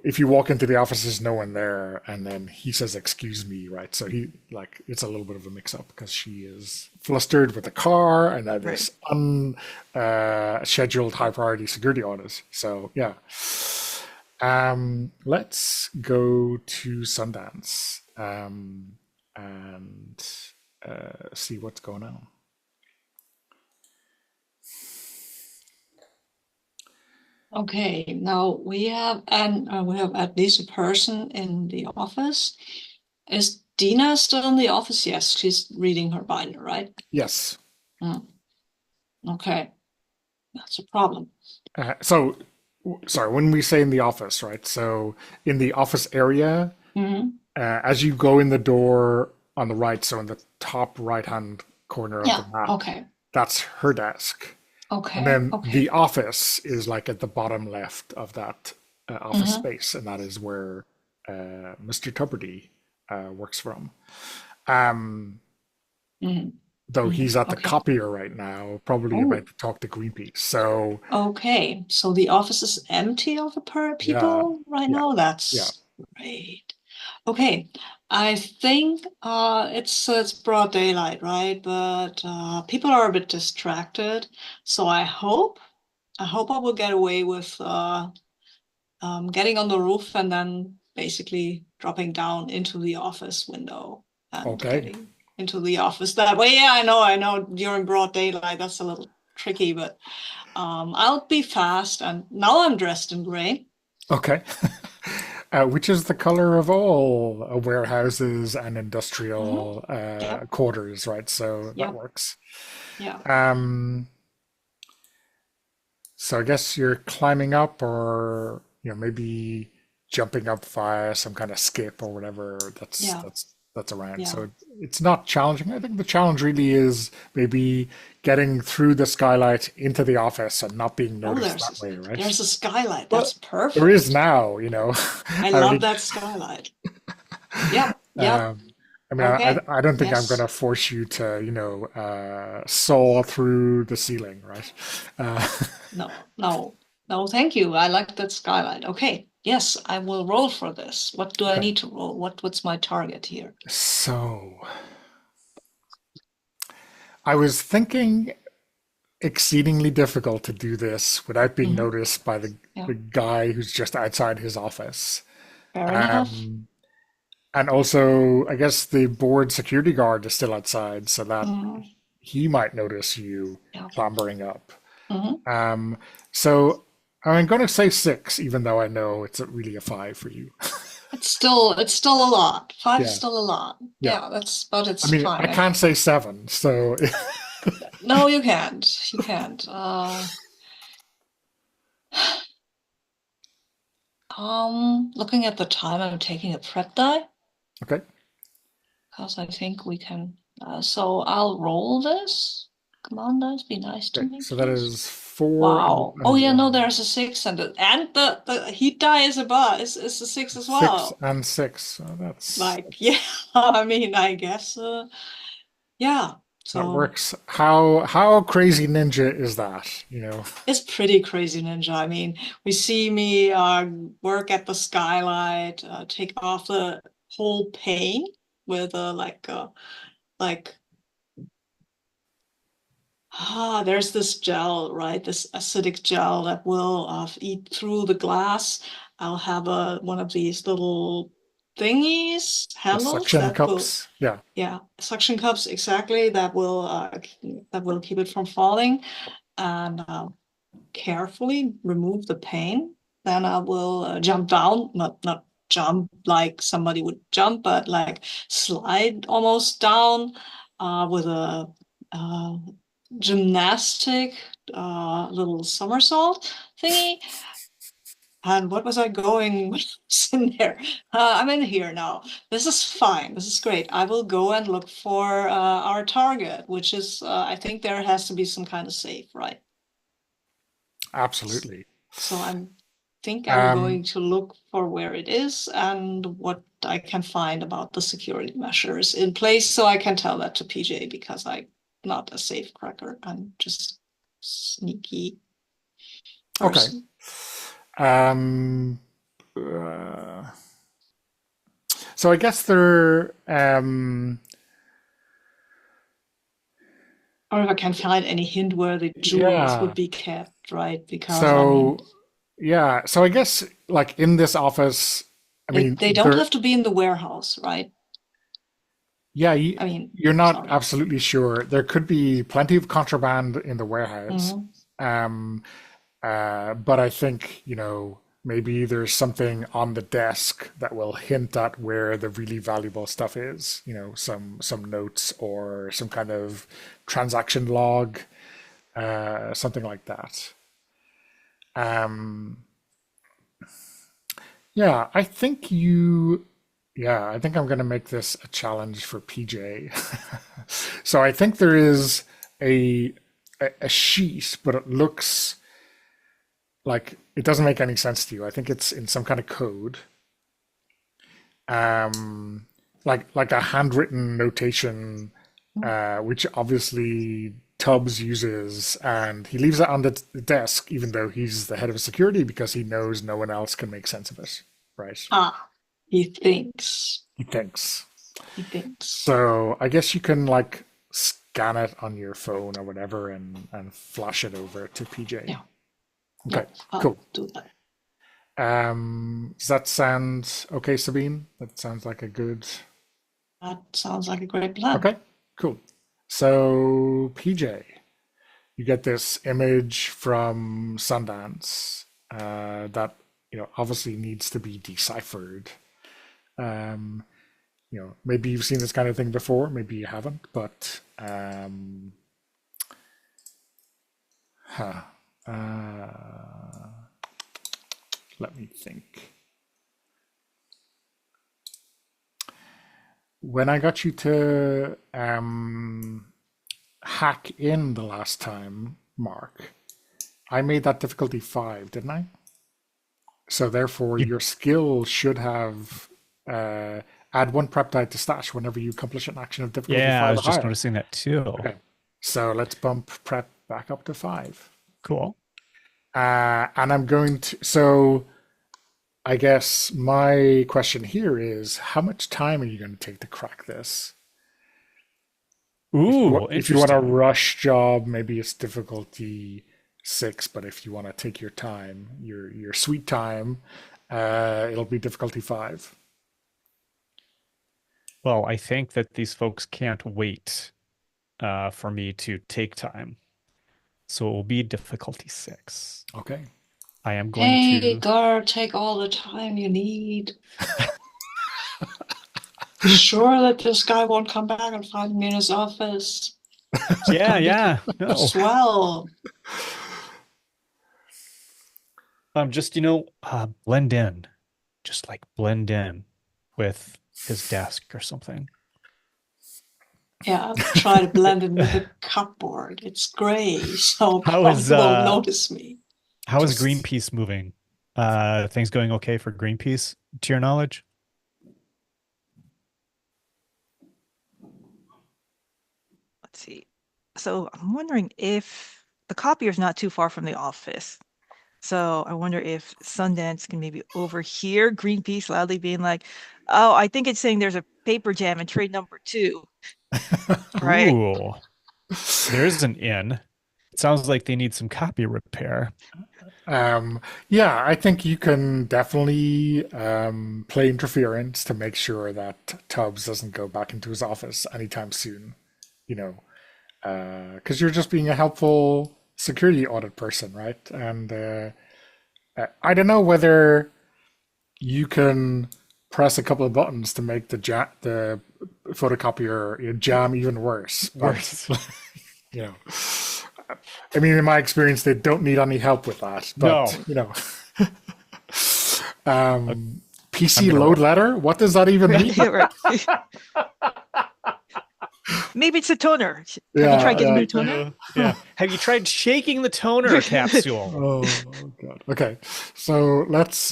if you walk into the office, there's no one there, and then he says, "Excuse me," right? So it's a little bit of a mix-up because she is flustered with the car, and then Right. this scheduled high-priority security audit. So yeah, let's go to Sundance and see what's going on. Okay, now we have at least a person in the office. Is Dina still in the office? Yes, she's reading her binder, right? Yes. Okay, that's a problem. Sorry, when we say in the office, right? So in the office area, as you go in the door on the right, so in the top right-hand corner of the map, Okay. that's her desk. Okay. And then okay. the office is like at the bottom left of that office space, and that is where Mr. Tuberty works from. Though he's at the copier right now, probably about to talk to Greenpeace. So okay, so the office is empty of people right now. That's great. Okay, I think it's broad daylight, right? But people are a bit distracted, so I hope I will get away with getting on the roof and then basically dropping down into the office window and getting into the office that way. Yeah, I know during broad daylight that's a little tricky, but I'll be fast. And now I'm dressed in gray. Okay. Which is the color of all warehouses and industrial quarters, right? So that works. Yeah. So I guess you're climbing up, or maybe jumping up via some kind of skip or whatever that's around. Yeah. So it's not challenging. I think the challenge really is maybe getting through the skylight into the office and not being noticed that way, right? There's a skylight. That's perfect. There is now, I love that skylight. Yeah. Yeah. I mean, I don't think I'm going to force you to, saw through the ceiling, right? No, thank you. I like that skylight. Okay. Yes, I will roll for this. What do I need to roll? What's my target here? So I was thinking exceedingly difficult to do this without being noticed by the guy who's just outside his office. Fair enough. And also, I guess the board security guard is still outside, so that he might notice you clambering up. So I'm going to say 6, even though I know it's really a 5 for you. It's still a lot. 5 is still a lot. Yeah, but it's fine. I can't say 7, so. No, you can't. You can't. Looking at the time, I'm taking a prep die. Okay. Because I think we can. So I'll roll this. Come on, guys, be nice to me. So that is 4. Wow. Oh yeah, no, there's a 6 and the heat die is a 6 as well. 6 and 6. So that's I mean, I guess yeah. So that works. How crazy ninja is that? It's pretty crazy ninja. I mean, we see me work at the skylight, take off the whole pane with there's this gel, right? This acidic gel that will eat through the glass. I'll have one of these little thingies, handles, suction cups. Suction cups, exactly. That will keep it from falling, and carefully remove the pane. Then I will jump down, not jump like somebody would jump, but like slide almost down with a gymnastic little somersault thingy. And what was I going when I was in there? I'm in here now. This is fine. This is great. I will go and look for our target, which is, I think there has to be some kind of safe, right? Absolutely. So I'm think I'm Um, going to look for where it is and what I can find about the security measures in place, so I can tell that to PJ, because I'm not a safe cracker. I'm just sneaky okay. person. Um, so I guess they're Or if I can find any hint where the jewels would yeah. be kept, right? Because I mean, So yeah. So I guess like in this office, I mean, they don't have to be in the warehouse, right? yeah, I mean, you're not sorry. absolutely sure. There could be plenty of contraband in the warehouse. Um, but I think, maybe there's something on the desk that will hint at where the really valuable stuff is, some notes or some kind of transaction log, something like that. Um, yeah, I think I'm going to make this a challenge for PJ. So I think there is a sheet, but it looks like it doesn't make any sense to you. I think it's in some kind of code, like a handwritten notation, which obviously Tubbs uses, and he leaves it on the desk, even though he's the head of security, because he knows no one else can make sense of it, right? He thinks. He thinks. He thinks. So I guess you can like scan it on your phone or whatever and flash it over to PJ. Yeah. Okay, I'll cool. do that. Does that sound okay, Sabine? That sounds like a good. That sounds like a great plan. Okay, cool. So PJ, you get this image from Sundance that obviously needs to be deciphered. Maybe you've seen this kind of thing before, maybe you haven't, but let me think. When I got you to hack in the last time, Mark, I made that difficulty 5, didn't I? So therefore, You- your skill should have add 1 prep die to stash whenever you accomplish an action of difficulty Yeah, 5 I or was just higher. noticing that too. Okay, so let's bump prep back up to 5. Cool. And I'm going to, so I guess my question here is, how much time are you going to take to crack this? Ooh, If you want a interesting. rush job, maybe it's difficulty 6, but if you want to take your time, your sweet time, it'll be difficulty 5. Well, I think that these folks can't wait for me to take time. So it will be difficulty 6. Okay. I am going Hey, to. Gar, take all the time you need. Sure that this guy won't come back and find me in his office. Yeah. No. Swell. Just, blend in. Just like blend in with his desk or something. Yeah, try to blend in with the cupboard. It's gray, so How probably is won't notice me. how is Just- Greenpeace moving? Things going okay for Greenpeace, to your knowledge? Let's see. So I'm wondering if the copier is not too far from the office. So I wonder if Sundance can maybe overhear Greenpeace loudly being like, "Oh, I think it's saying there's a paper jam in trade number 2." Right? Ooh, there's an in. It sounds like they need some copy repair. Yeah, I think you can definitely play interference to make sure that Tubbs doesn't go back into his office anytime soon, because you're just being a helpful security audit person, right? And I don't know whether you can press a couple of buttons to make the photocopier jam even worse. Worse. You know, I mean, in my experience, they don't need any help with that. But PC I'm gonna load letter. What does that even mean? Yeah, right. Maybe it's a toner. Have you Yeah, tried getting yeah. a toner? Yeah. Have you tried shaking the toner capsule? Oh God. Okay, so let's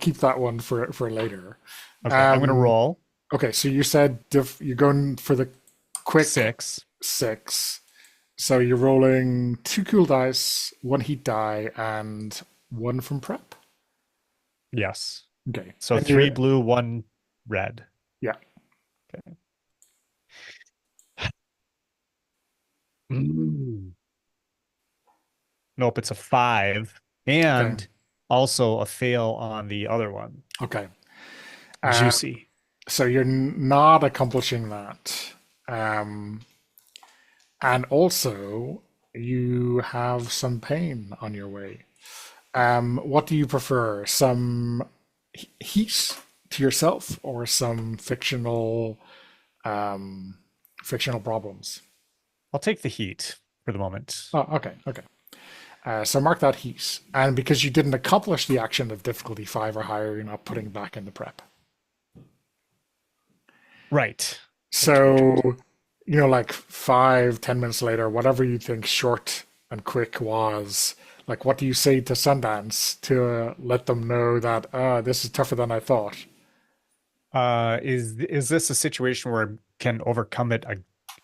keep that one for later. Okay, I'm gonna Um, roll okay, so you said you're going for the quick 6. six. So you're rolling 2 cool dice, 1 heat die, and 1 from prep. Yes. Okay, So and 3 you blue, 1 red. yeah. Okay. Mm. Nope, it's a 5 Okay, and also a fail on the other one. okay. Juicy. So you're not accomplishing that. Um, and also you have some pain on your way. What do you prefer? Some heat to yourself or some fictional problems? I'll take the heat for the moment. Oh, okay, okay. So mark that heat. And because you didn't accomplish the action of difficulty 5 or higher, you're not putting back in the prep. Right. So, like 5, 10 minutes later, whatever you think short and quick was, like, what do you say to Sundance to let them know that this is tougher than I thought? Is this a situation where I can overcome it?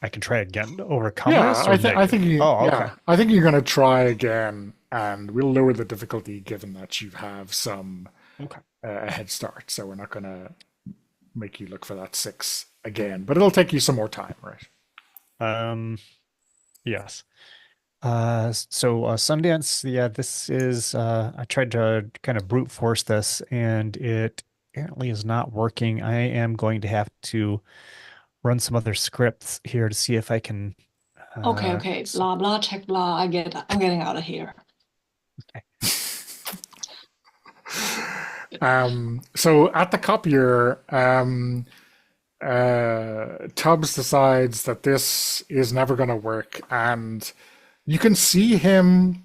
I can try again to overcome Yeah, this or I negative? think Oh, okay. I think you're gonna try again, and we'll lower the difficulty given that you have some Okay. a head start. So we're not gonna make you look for that 6 again, but it'll take you some more time, right? Yes. So Sundance, yeah, this is I tried to kind of brute force this and it apparently is not working. I am going to have to run some other scripts here to see if I can Okay, uh okay. Blah blah check blah. I'm getting out of here. So at the copier, Tubbs decides that this is never going to work, and you can see him.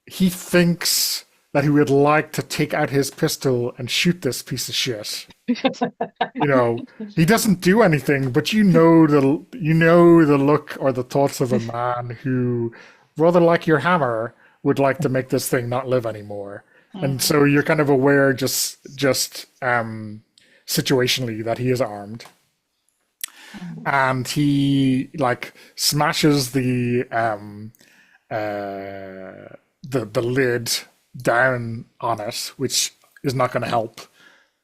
He thinks that he would like to take out his pistol and shoot this piece of shit. He doesn't do anything, but the look or the thoughts of a man who, rather like your hammer, would like to make this thing not live anymore. And so you're kind of aware just situationally that he is armed. And he like smashes the lid down on it, which is not going to help.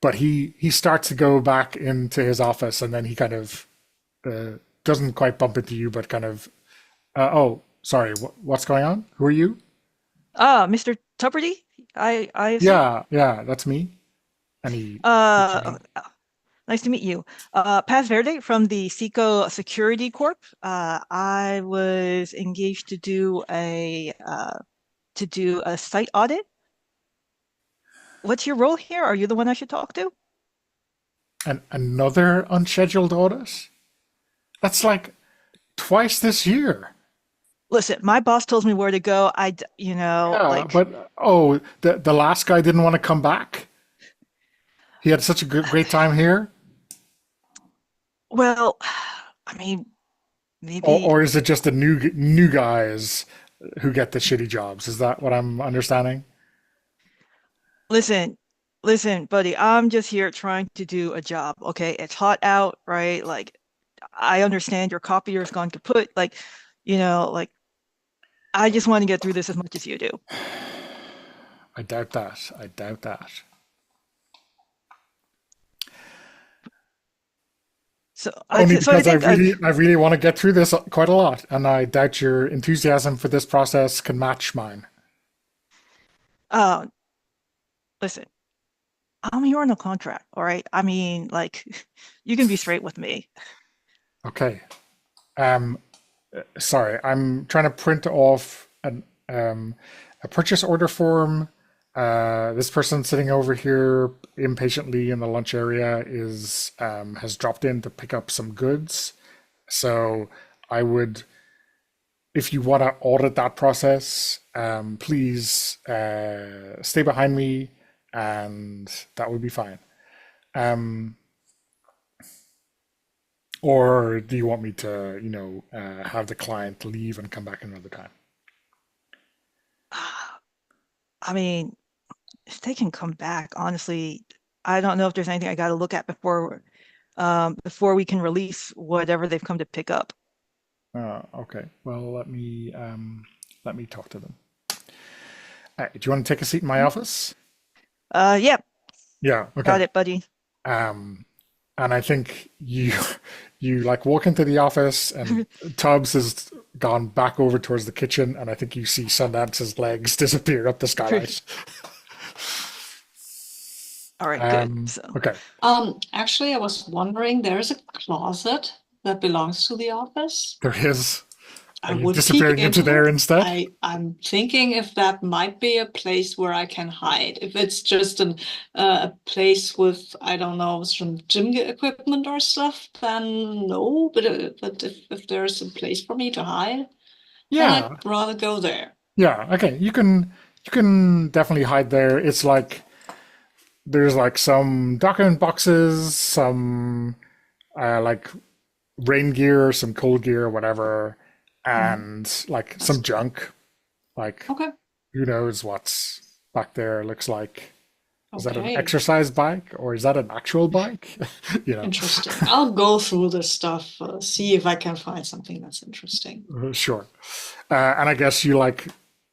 But he starts to go back into his office, and then he kind of doesn't quite bump into you, but kind of, oh, sorry, what's going on? Who are you? Mr. Tupperty, I assume. Yeah, that's me. And he looks at Uh, me. Nice to meet you. Paz Verde from the Seco Security Corp. I was engaged to do a site audit. What's your role here? Are you the one I should talk to? And another unscheduled audit? That's like twice this year. Listen, my boss tells me where to go. Yeah, but oh, the last guy didn't want to come back. He had such a great time here. well, I mean, Or, maybe. or is it just the new guys who get the shitty jobs? Is that what I'm understanding? Listen, listen, buddy, I'm just here trying to do a job, okay? It's hot out, right? Like, I understand your copier is going to put, like, I just want to get through this as much as you do. I doubt that. I doubt that. So Only I because think I really want to get through this quite a lot, and I doubt your enthusiasm for this process can match mine. uh, listen, I'm here on a contract, all right? I mean, like, you can be straight with me. Okay. Um, Sorry, I'm trying to print off a purchase order form. This person sitting over here impatiently in the lunch area is has dropped in to pick up some goods. So I would, if you want to audit that process, please stay behind me and that would be fine. Um, or do you want me to, have the client leave and come back another time? I mean, if they can come back, honestly, I don't know if there's anything I got to look at before we can release whatever they've come to pick up. Okay. Well, let me talk to them. Do you want to take a seat in my office? Yep, Yeah. got Okay. it, buddy. Um, and I think you like walk into the office, and Tubbs has gone back over towards the kitchen, and I think you see Sundance's legs disappear up the skylight. All right, good. So, Okay. Actually, I was wondering, there is a closet that belongs to the office. There is. I Are you would peek disappearing into there it. instead? I'm thinking if that might be a place where I can hide. If it's just a place with, I don't know, some gym equipment or stuff, then no. But if there's a place for me to hide, then Yeah. I'd rather go there. Yeah. Okay. You can definitely hide there. It's like there's like some document boxes, some like rain gear, some cold gear, whatever, and like some junk. Like Okay. who knows what's back there looks like. Is that an Okay. exercise bike or is that an actual bike? Interesting. I'll go through this stuff, see if I can find something that's interesting. Sure. And I guess you like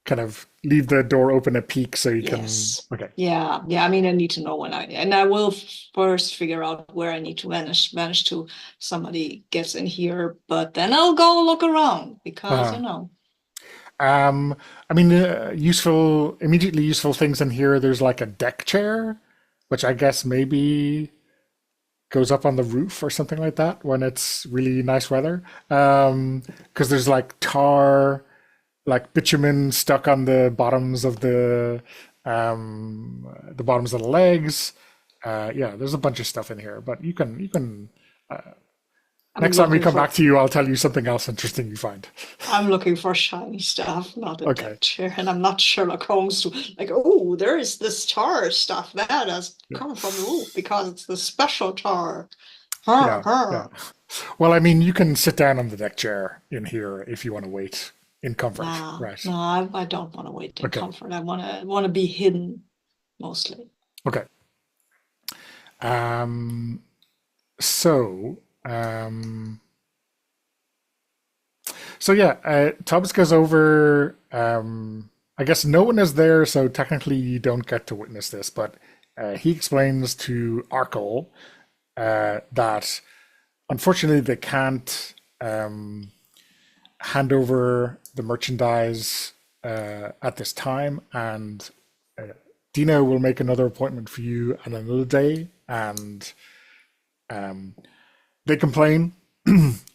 kind of leave the door open a peek so you Yes. can. Okay. Yeah. I mean, I need to know and I will first figure out where I need to manage to somebody gets in here, but then I'll go look around because, I mean, immediately useful things in here. There's like a deck chair, which I guess maybe goes up on the roof or something like that when it's really nice weather. Because there's like tar, like bitumen stuck on the bottoms of the bottoms of the legs. Yeah, there's a bunch of stuff in here, but you can. Next time we come back to you, I'll tell you something else interesting you find. I'm looking for shiny stuff, not a Okay. deck chair, and I'm not Sherlock Holmes to like, oh, there is this tar stuff that has come from the roof because it's the special tar. Yeah. Well, I mean, you can sit down on the deck chair in here if you want to wait in comfort, right? No, I don't want to wait in comfort. I want to be hidden mostly. Okay. So yeah, Tubbs goes over. I guess no one is there, so technically you don't get to witness this, but he explains to Arkle that unfortunately they can't hand over the merchandise at this time, and Dina will make another appointment for you on another day, and they complain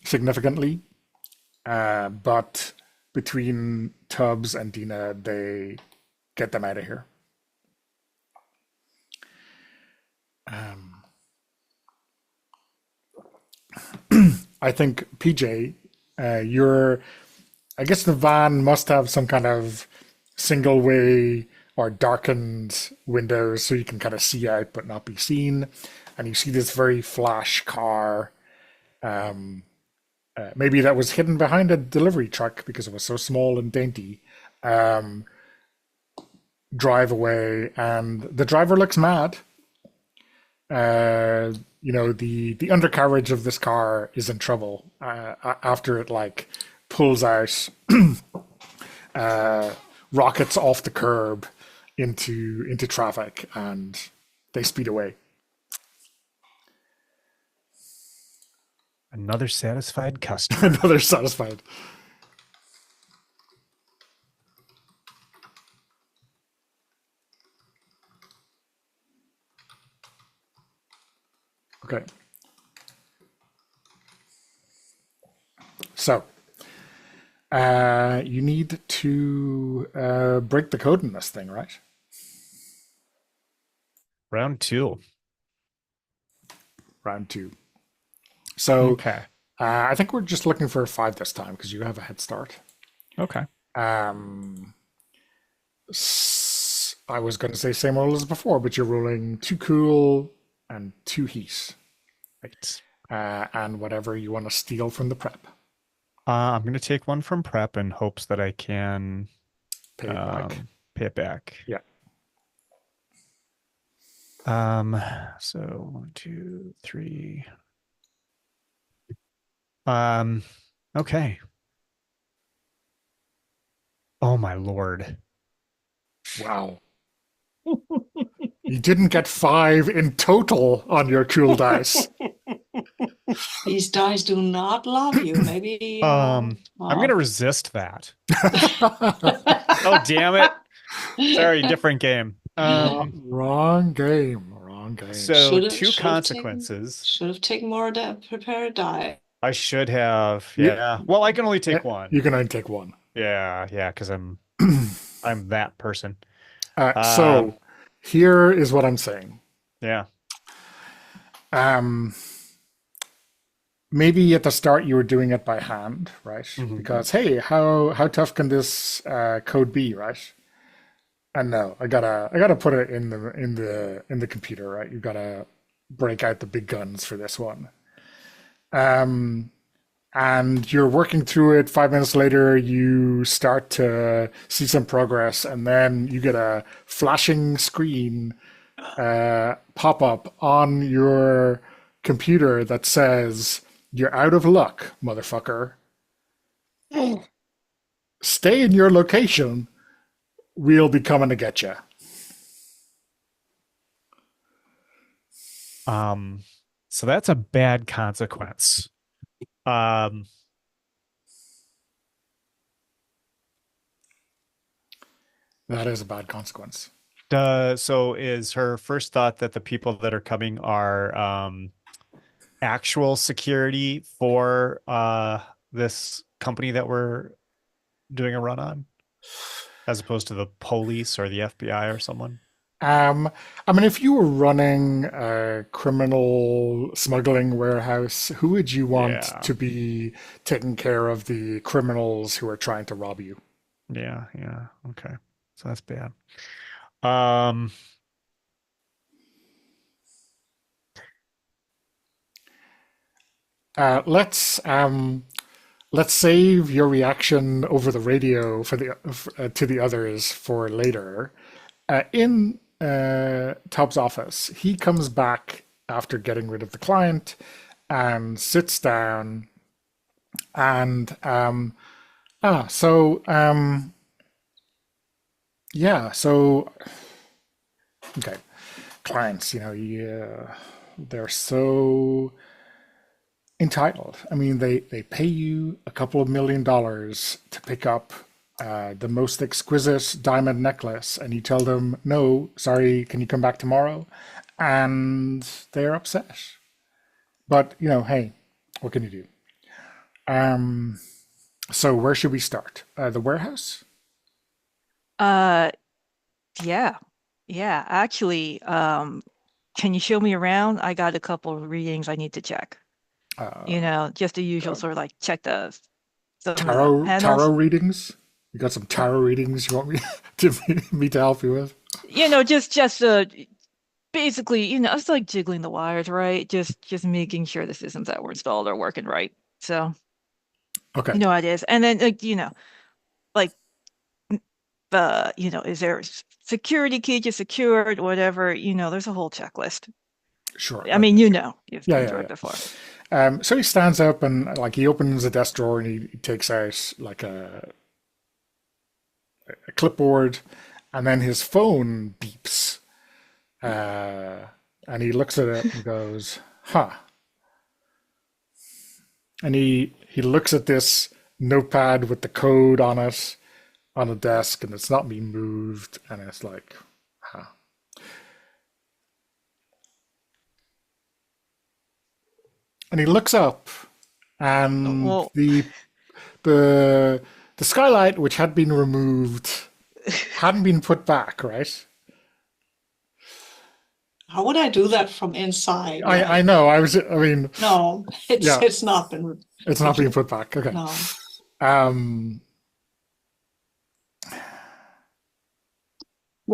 significantly, but between Tubbs and Dina, they get them out of here. I think PJ, I guess the van must have some kind of single way or darkened windows so you can kind of see out but not be seen. And you see this very flash car. Maybe that was hidden behind a delivery truck because it was so small and dainty. Drive away, and the driver looks mad. The undercarriage of this car is in trouble after it like pulls out, rockets off the curb into traffic, and they speed away. Another satisfied customer. Another satisfied. Okay. So, you need to break the code in this thing, right? Round 2. Round 2. So, Okay. I think we're just looking for a 5 this time because you have a head start. Okay. I was going to say same roll as before, but you're rolling 2 cool and 2 heat, Right. and whatever you want to steal from the prep. I'm going to take one from prep in hopes that I can Pay it back. pay it back. Yeah. So 1, 2, 3. Okay. Oh my Lord. Wow. You didn't get 5 in total on your cool dice. These dice do not love you. Maybe. I'm gonna resist that. Oh, damn it. Sorry, different game. Wrong game. Wrong game. So 2 consequences. Should have taken more prepared die. I should have. Yeah. Yeah. Well, I can only take one. You can only take one. Yeah, because I'm that person. So here is what I'm saying. Yeah. Maybe at the start you were doing it by hand, right? Mhm. Because hey, how tough can this code be, right? And no, I gotta put it in the computer, right? You gotta break out the big guns for this one. And you're working through it. 5 minutes later, you start to see some progress, and then you get a flashing screen pop up on your computer that says, "You're out of luck, motherfucker. Stay in your location. We'll be coming to get you." So that's a bad consequence. That is a bad consequence. So is her first thought that the people that are coming are actual security for this company that we're doing a run on, as opposed to the police or the FBI or someone? I mean, if you were running a criminal smuggling warehouse, who would you want to be taking care of the criminals who are trying to rob you? Yeah. Okay. So that's bad. Let's save your reaction over the radio for to the others for later. In Tubbs' office, he comes back after getting rid of the client and sits down and okay, clients, they're so entitled. I mean, they pay you a couple of $1 million to pick up the most exquisite diamond necklace, and you tell them, "No, sorry, can you come back tomorrow?" And they're upset. But hey, what can you do? So where should we start? The warehouse? Yeah. Actually, can you show me around? I got a couple of readings I need to check. Just the usual sort of like check some of the panels. Tarot readings. You got some tarot readings you want me to help you with? Just basically, it's like jiggling the wires, right? Just making sure the systems that were installed are working right. So, okay, how it is. And then is there a security key just secured, whatever? There's a whole checklist. Sure. I mean, you've been through it before. So he stands up and he opens a desk drawer and he takes out like a clipboard, and then his phone beeps, and he looks at it and goes, "Huh." And he looks at this notepad with the code on it on the desk, and it's not being moved, and it's like, huh. And he looks up, and the skylight, which had been removed, hadn't been put back, right? How would I do that from inside? I know. No, it's not been. It's not being put back. Okay. No.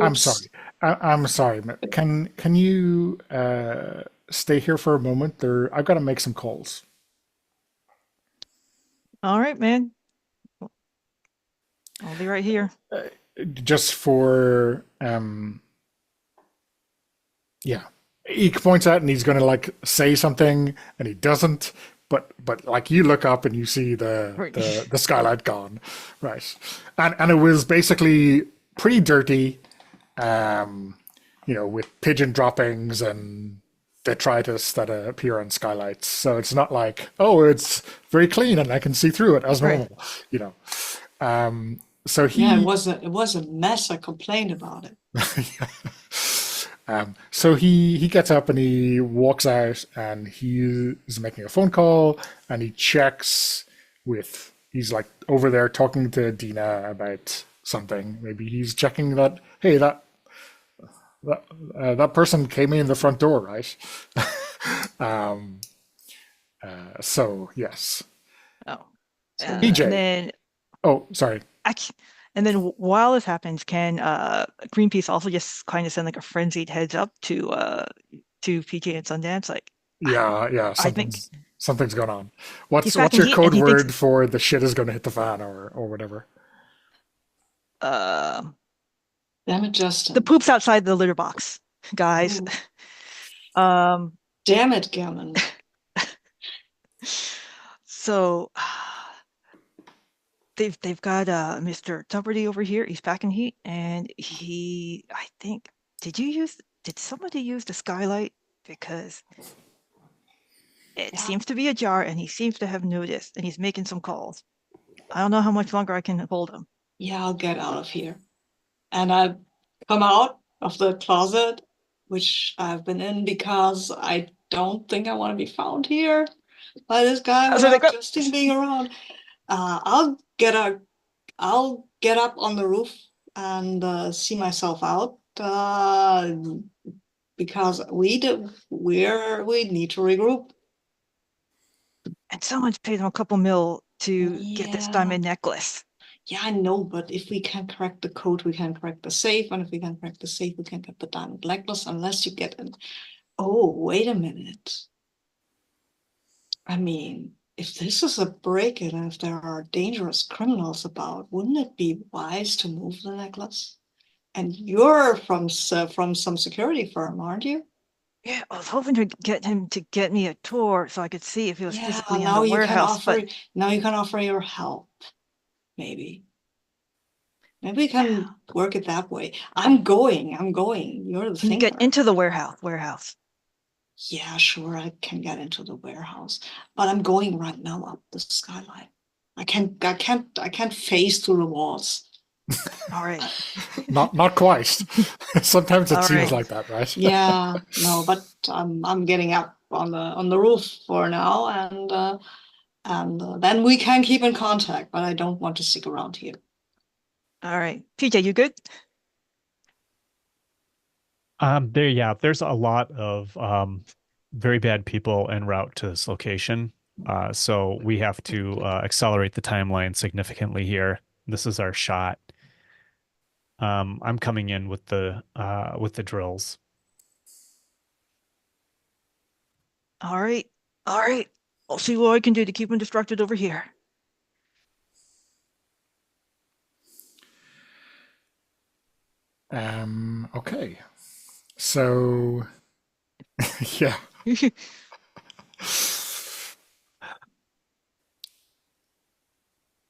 I'm Whoops. sorry. I'm sorry. Can you stay here for a moment? I've got to make some calls. All right, man. I'll be right here. Just for yeah. He points out and he's going to like say something and he doesn't. But like you look up and you see Right. the skylight gone, right? And it was basically pretty dirty, with pigeon droppings and detritus that appear on skylights. So it's not like, oh, it's very clean and I can see through it as Right. normal, you know. So Yeah, he it was a mess. I complained about it. so he gets up and he walks out and he is making a phone call and he checks he's like over there talking to Dina about something. Maybe he's checking that, hey, that person came in the front door, right? So yes. Oh. So And PJ. then Oh, sorry. and then while this happens, can Greenpeace also just kind of send like a frenzied heads up to PJ and Sundance? Like, Yeah, I think something's going on. he's What's packing your heat and code he thinks word for the shit is going to hit the fan or whatever? uh damn it, the Justin. poop's outside the litter box, guys. Ooh, Um, damn it, Gammon. so they've got Mr. Tuberty over here. He's packing heat, and I think did somebody use the skylight? Because it Yeah, seems to be ajar, and he seems to have noticed, and he's making some calls. I don't know how much longer I can hold him. yeah, I'll get out of here. And I come out of the closet, which I've been in because I don't think I want to be found here by this guy So they without go. Justin being around. I'll get up on the roof and see myself out because we need to regroup. And someone's paid him a couple mil to get this Yeah, diamond necklace. yeah, I know, but if we can crack the code, we can crack the safe, and if we can crack the safe, we can get the diamond necklace. Unless you get an. Oh, wait a minute. I mean, if this is a break-in and if there are dangerous criminals about, wouldn't it be wise to move the necklace? And you're from some security firm, aren't you? Yeah, I was hoping to get him to get me a tour so I could see if he was Yeah, physically in now the you can warehouse, offer but now you can offer your help, maybe. Maybe we can work it that way. I'm going. You're the can you get thinker. into the warehouse? Yeah, sure, I can get into the warehouse, but I'm going right now up the skyline. I can't phase through the walls. All right. Not quite. Sometimes it All seems right. like that, right? Yeah, no, but I'm getting up on the roof for now, and then we can keep in contact. But I don't want to stick around here. All right. PJ, you good? There's a lot of very bad people en route to this location. So we have to accelerate the timeline significantly here. This is our shot. I'm coming in with the drills. All right. All right. I'll see what I can do to keep him distracted over here. Okay. So yeah.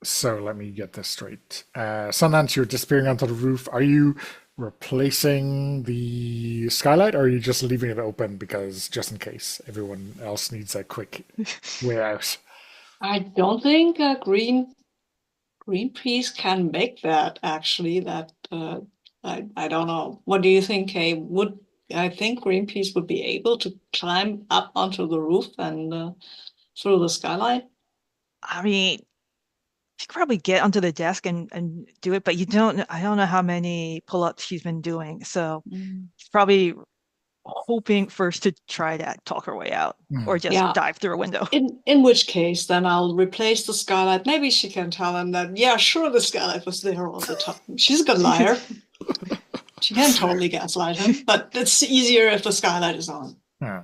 So let me get this straight. Sundance, you're disappearing onto the roof. Are you replacing the skylight or are you just leaving it open because just in case everyone else needs a quick way out? I don't think Greenpeace can make that actually. I don't know. What do you think, Kay? I think Greenpeace would be able to climb up onto the roof and through the skylight? I mean, she could probably get onto the desk and do it, but I don't know how many pull-ups she's been doing. So she's probably hoping first to try to talk her way out or just Yeah. dive through a window. In which case, then I'll replace the skylight. Maybe she can tell him that, yeah, sure, the skylight was there all the time. She's a good liar. She can totally gaslight him, but it's easier if the skylight is on. Yeah.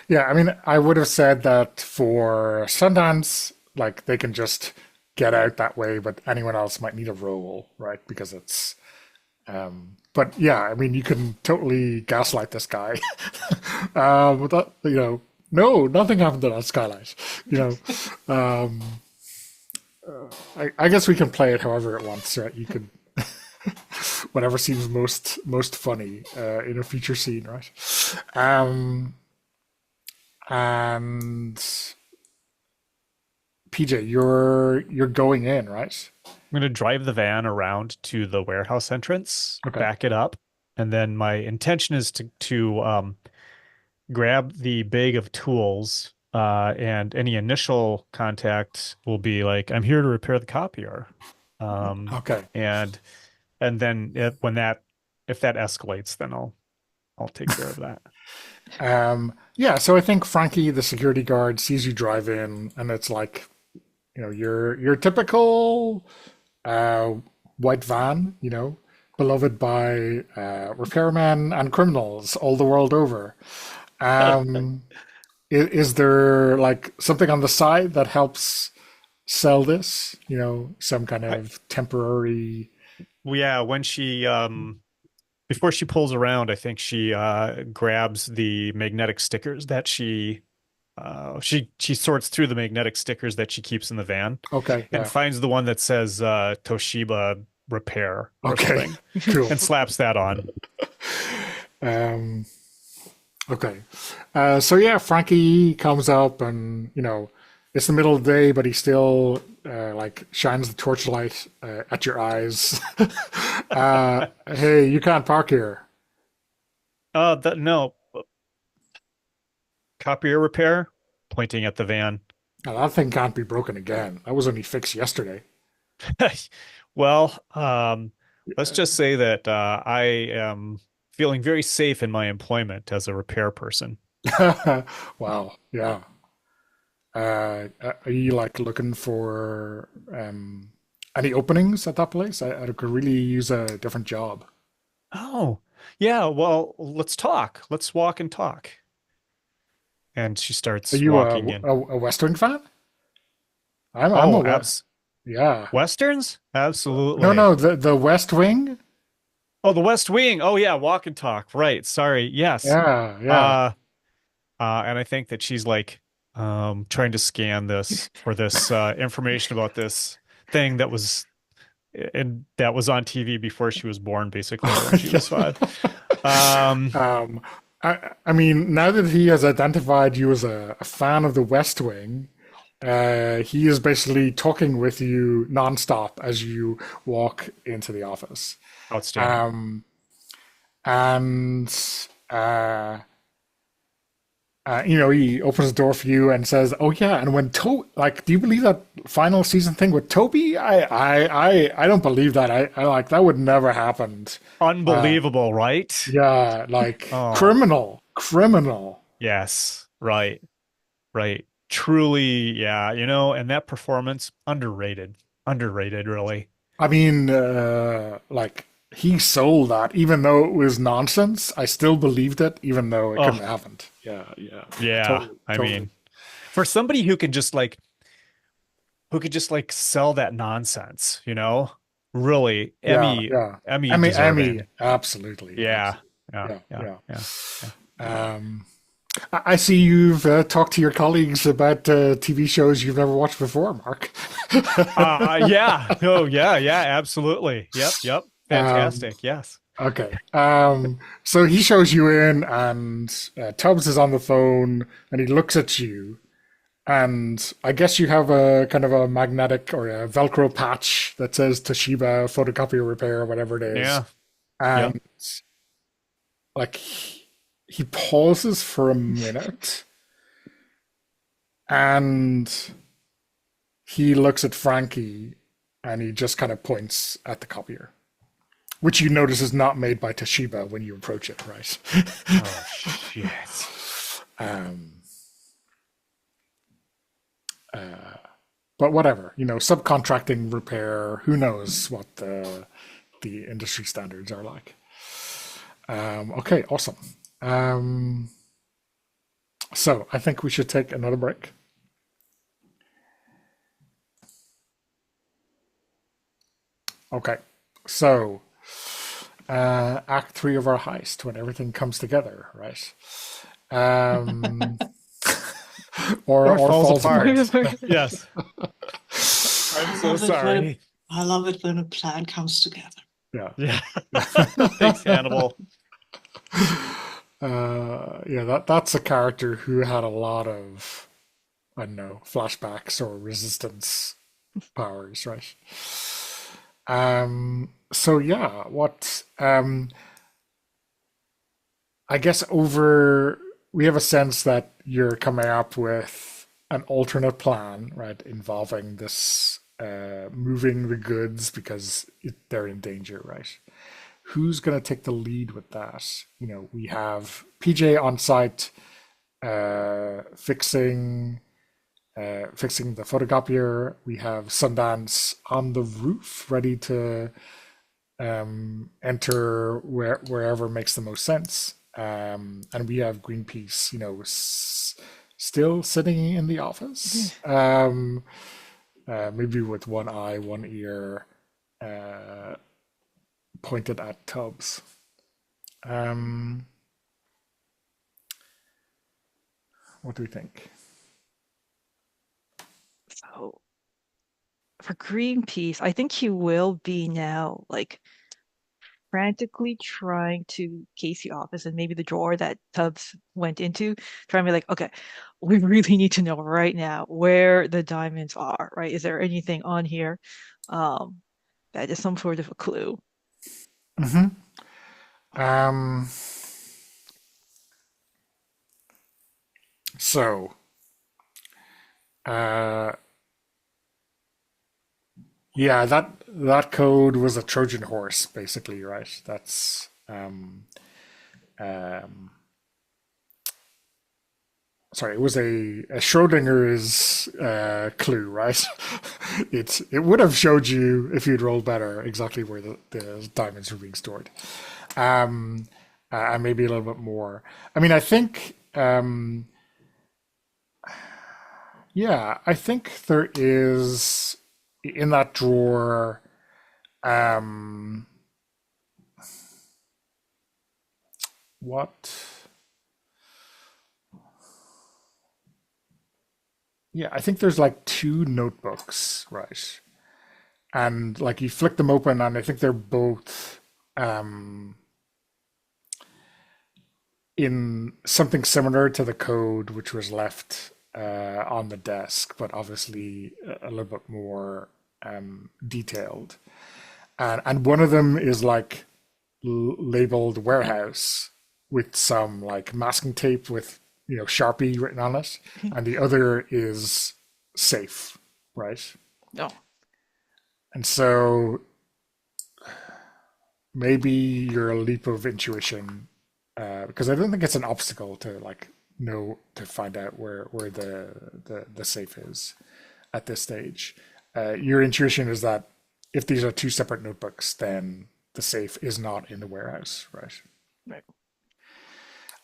Yeah, I mean, I would have said that for Sundance, like they can just get out that way, but anyone else might need a roll, right? Because it's but yeah, I mean, you can totally gaslight this guy. Without, no, nothing happened to that skylight. I guess we can play it however it wants, right? You could whatever seems most funny in a future scene, right? And PJ, you're going in, right? I'm going to drive the van around to the warehouse entrance, Okay. back it up, and then my intention is to grab the bag of tools, and any initial contact will be like, "I'm here to repair the copier," Okay. and then if that escalates, then I'll take care of that. Yeah, so I think Frankie, the security guard, sees you drive in, and it's like, your typical white van, beloved by repairmen and criminals all the world over. Is there like something on the side that helps sell this? Some kind of temporary. Well, yeah, when she before she pulls around, I think she grabs the magnetic stickers that she sorts through the magnetic stickers that she keeps in the van, Okay, and yeah. finds the one that says Toshiba repair or Okay, something, cool. and slaps that on. Okay. So yeah, Frankie comes up and, it's the middle of the day, but he still like shines the torchlight at your eyes. Hey, you can't park here. No, copier repair, pointing at the van. Now, that thing can't be broken again. That was only fixed yesterday. Well, let's just say that I am feeling very safe in my employment as a repair person. Wow. Yeah. Are you like looking for any openings at that place? I could really use a different job. Oh, yeah. Well, let's talk. Let's walk and talk. And she Are starts you walking in. a Western fan? I'm a Oh, yeah. Westerns? No, Absolutely. the West Wing. Oh, the West Wing. Oh, yeah. Walk and talk. Right. Sorry. Yes. Yeah, yeah. Uh, and I think that she's like trying to scan this for this information about this thing that was on TV before she was born, basically, when she was 5. Um, Um, I mean, now that he has identified you as a fan of the West Wing, he is basically talking with you nonstop as you walk into the office. Outstanding. And he opens the door for you and says, "Oh yeah." And when do you believe that final season thing with Toby? I don't believe that. I like that would never happened. Unbelievable, right? Yeah, like Oh, criminal. yes. Right. Right. Truly, yeah, and that performance, underrated. Underrated, really. I mean, like he sold that, even though it was nonsense. I still believed it, even though it couldn't Oh, have happened. Yeah, yeah, yeah. totally, I totally. mean, for somebody who could just sell that nonsense, really, Yeah, Emmy, yeah. Emmy Emmy, deserving. absolutely, Yeah. absolutely. Yeah. Yeah, Yeah. yeah. Yeah. Yeah. I see you've talked to your colleagues about TV shows you've never watched before, Mark. Yeah. Oh, yeah. Yeah. Absolutely. Yep. Yep. Um, Fantastic. Yes. okay. So he shows you in, and Tubbs is on the phone, and he looks at you, and I guess you have a kind of a magnetic or a Velcro patch that says Toshiba photocopier repair, or whatever it is. Yeah. Yep. And like he pauses for a minute, and he looks at Frankie, and he just kind of points at the copier, which you notice is not made by Toshiba when you approach it, right? Oh, shit. um, but whatever, subcontracting repair, who knows what the industry standards are like. Okay, awesome. So I think we should take another break. Okay, so Act 3 of our heist, when everything comes together, right? Um, Or or falls falls apart. apart. Yes. I I'm so love it when sorry. I love it when a plan comes together. Yeah. Yeah. Thanks, Hannibal. Yeah, that's a character who had a lot of, I don't know, flashbacks or resistance powers, right? So yeah, what I guess we have a sense that you're coming up with an alternate plan, right, involving this moving the goods because they're in danger, right? Who's going to take the lead with that? We have PJ on site fixing the photocopier. We have Sundance on the roof, ready to enter wherever makes the most sense. And we have Greenpeace, still sitting in the office, maybe with one eye, one ear pointed at Tubbs. What do we think? So for Greenpeace, I think he will be now like frantically trying to case the office and maybe the drawer that Tubbs went into, trying to be like, okay, we really need to know right now where the diamonds are, right? Is there anything on here that is some sort of a clue? Um, so, uh, yeah, that code was a Trojan horse, basically, right? That's um, sorry, it was a Schrodinger's clue, right? It would have showed you if you'd rolled better exactly where the diamonds were being stored, and maybe a little bit more. I mean, I think, yeah, I think there is in that drawer. Um, what? Yeah, I think there's like two notebooks, right? And like you flick them open, and I think they're both um, in something similar to the code which was left on the desk, but obviously a little bit more detailed. And one of them is like labeled warehouse with some like masking tape with Sharpie written on it, and the other is safe, right? No. And so maybe your leap of intuition, because I don't think it's an obstacle to like know to find out where the safe is at this stage. Your intuition is that if these are two separate notebooks, then the safe is not in the warehouse, right? Right.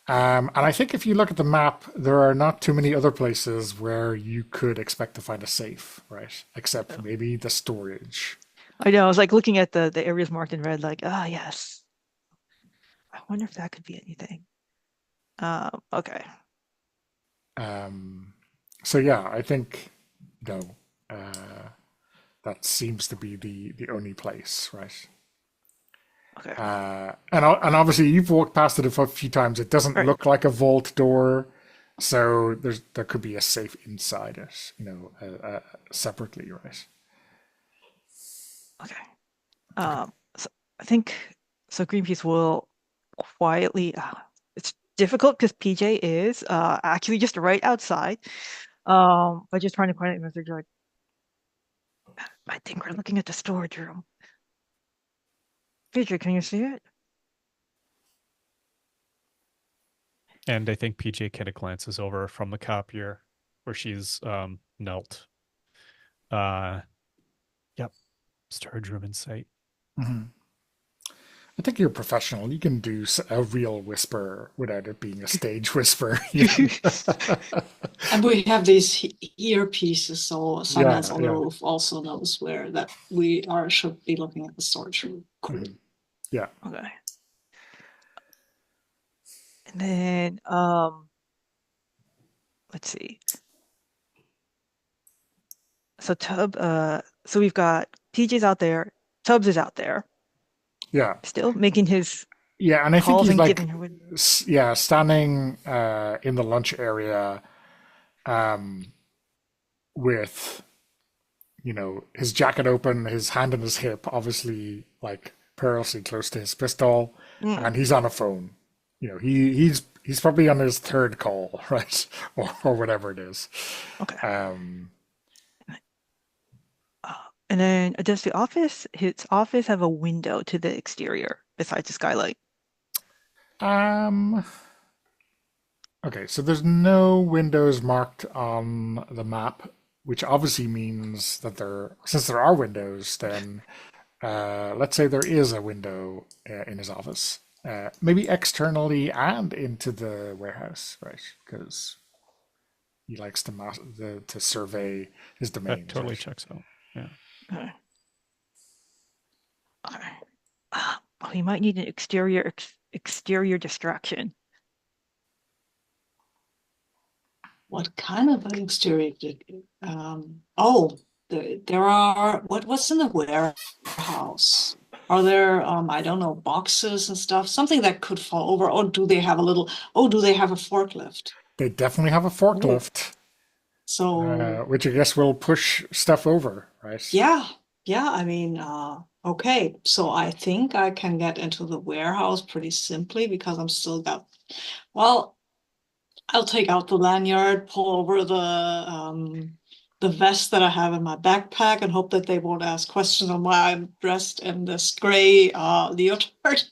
And I think if you look at the map, there are not too many other places where you could expect to find a safe, right? Except maybe the storage. I know. I was like looking at the areas marked in red, like, ah, yes. I wonder if that could be anything. Okay. So yeah, I think no, uh, that seems to be the only place, right? Okay. And obviously you've walked past it a few times. It doesn't Right. look like a vault door, so there could be a safe inside it, separately, right? Okay. So I think so. Greenpeace will quietly. It's difficult because PJ is actually just right outside. But just trying to quietly message like, I think we're looking at the storage room. PJ, can you see it? And I think PJ kind of glances over from the copier where she's knelt. Yep. Storage room in sight. I think you're professional. You can do a real whisper without it being a stage whisper. You know? And we have these earpieces, so someone Yeah, on the yeah. roof also knows where that we are should be looking at the storage room. Cool. Yeah. Okay. And then let's see. So so we've got TJ's out there, Tubbs is out there, Yeah. still making his Yeah, and I think calls he's and like, giving her yeah, standing in the lunch area um, with, his jacket open, his hand on his hip, obviously like perilously close to his pistol, Mm, and he's on a phone. He's probably on his third call, right? Or whatever it is. okay. Um, And then does his office have a window to the exterior besides the skylight? um, okay, so there's no windows marked on the map, which obviously means that since there are windows, then let's say there is a window in his office, maybe externally and into the warehouse, right? Because he likes to survey his That domains, totally right? checks out. Yeah. Okay. Okay. Oh, he might need an exterior distraction. What kind of an exterior? Oh, there are what's in the warehouse? Are there I don't know, boxes and stuff, something that could fall over? Or do they have do they have a forklift? They definitely have a Oh, forklift, so which I guess will push stuff over, right? yeah, I mean, okay, so I think I can get into the warehouse pretty simply because well, I'll take out the lanyard, pull over the vest that I have in my backpack, and hope that they won't ask questions on why I'm dressed in this gray leotard.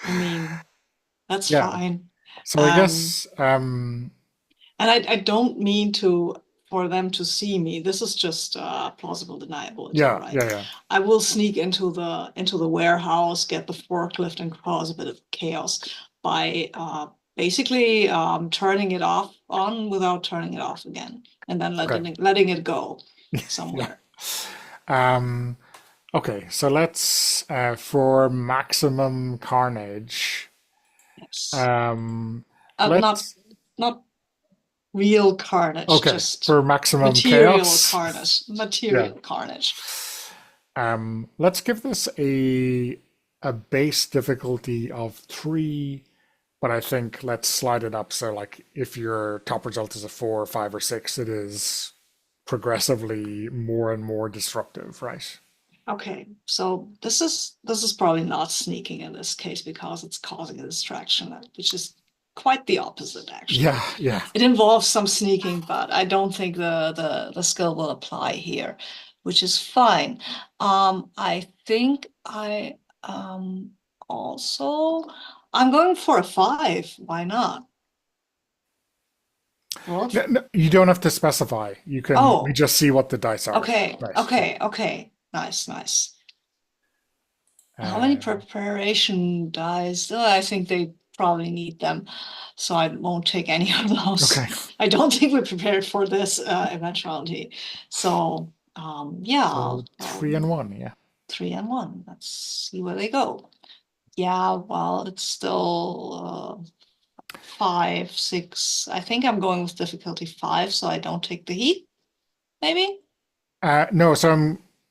I mean, that's Yeah. fine. So I Um, guess, and I don't mean for them to see me. This is just plausible deniability, yeah, right? yeah, yeah. I will sneak into the warehouse, get the forklift, and cause a bit of chaos by basically turning it on without turning it off again, and then Okay. letting it go Yeah. somewhere. Um, okay, so let's for maximum carnage, Yes. um, Not let's not real carnage, okay, just for maximum material chaos. carnage. Yeah. Material carnage. Let's give this a base difficulty of 3, but I think let's slide it up. So like if your top result is a 4, 5, or 6, it is progressively more and more disruptive, right? Okay, so this is probably not sneaking in this case because it's causing a distraction, which is quite the opposite, Yeah, actually. yeah. It involves some sneaking, but I don't think the skill will apply here, which is fine. I think also I'm going for a 5. Why not? Well, No, no, you don't have to specify. We oh, just see what the dice are. okay, Right. okay. Nice. How many Uh, preparation dies? Oh, I think they probably need them, so I won't take any of those. okay. I don't think we're prepared for this eventuality. So, yeah, So 3 and 1, yeah. 3 and 1. Let's see where they go. Yeah, well, it's still 5, 6. I think I'm going with difficulty 5, so I don't take the heat, maybe? No,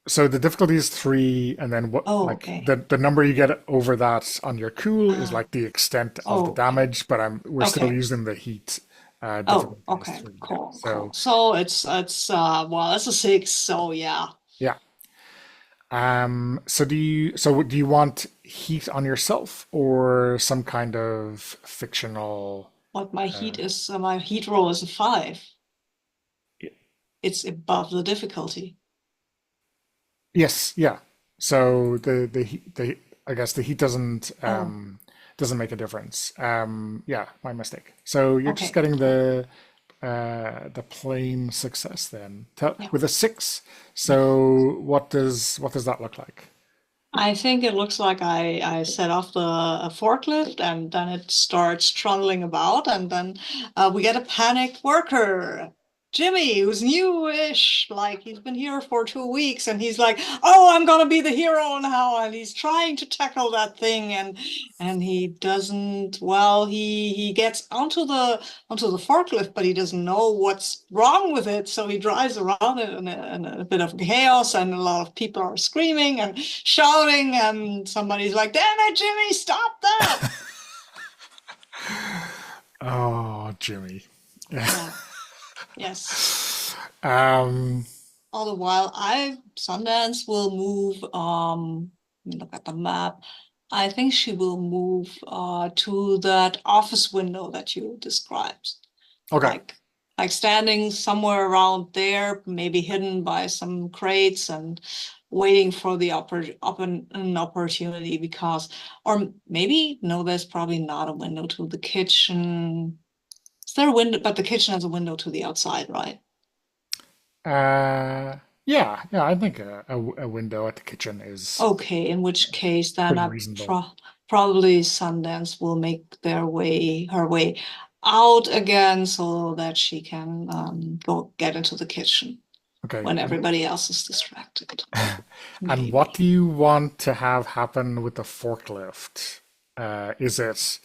so the difficulty is 3, and then what Oh, like okay. the number you get over that on your cool is Uh, like the extent of the oh, damage, but we're still okay. using the heat Oh, difficulty is okay, 3. Yeah. cool. So So it's well, it's a 6, so yeah. yeah. So do you want heat on yourself or some kind of fictional What my uh, heat is, my heat roll is a 5. It's above the difficulty. yes, yeah. So the I guess the heat Oh, doesn't make a difference. Yeah, my mistake. So you're just okay, getting cool. the plain success then Yeah. with a 6. So what does that look like? I think it looks like I set off the a forklift and then it starts trundling about and then we get a panicked worker. Jimmy, who's newish, like he's been here for 2 weeks, and he's like, "Oh, I'm gonna be the hero now," and he's trying to tackle that thing, and he doesn't. Well, he gets onto the forklift, but he doesn't know what's wrong with it, so he drives around it in a bit of chaos, and a lot of people are screaming and shouting, and somebody's like, "Damn it, Jimmy, stop that!" Oh, Jimmy. Yeah. Yes. Um, All the while, Sundance will move. Let me look at the map. I think she will move to that office window that you described, okay. like standing somewhere around there, maybe hidden by some crates and waiting for the an opportunity because, or maybe no, there's probably not a window to the kitchen. Is there a window? But the kitchen has a window to the outside, right? Yeah, I think a window at the kitchen is Okay, in which case then pretty I reasonable. probably Sundance will make her way out again so that she can go get into the kitchen Okay. when everybody else is distracted. And what Maybe. do you want to have happen with the forklift? Is it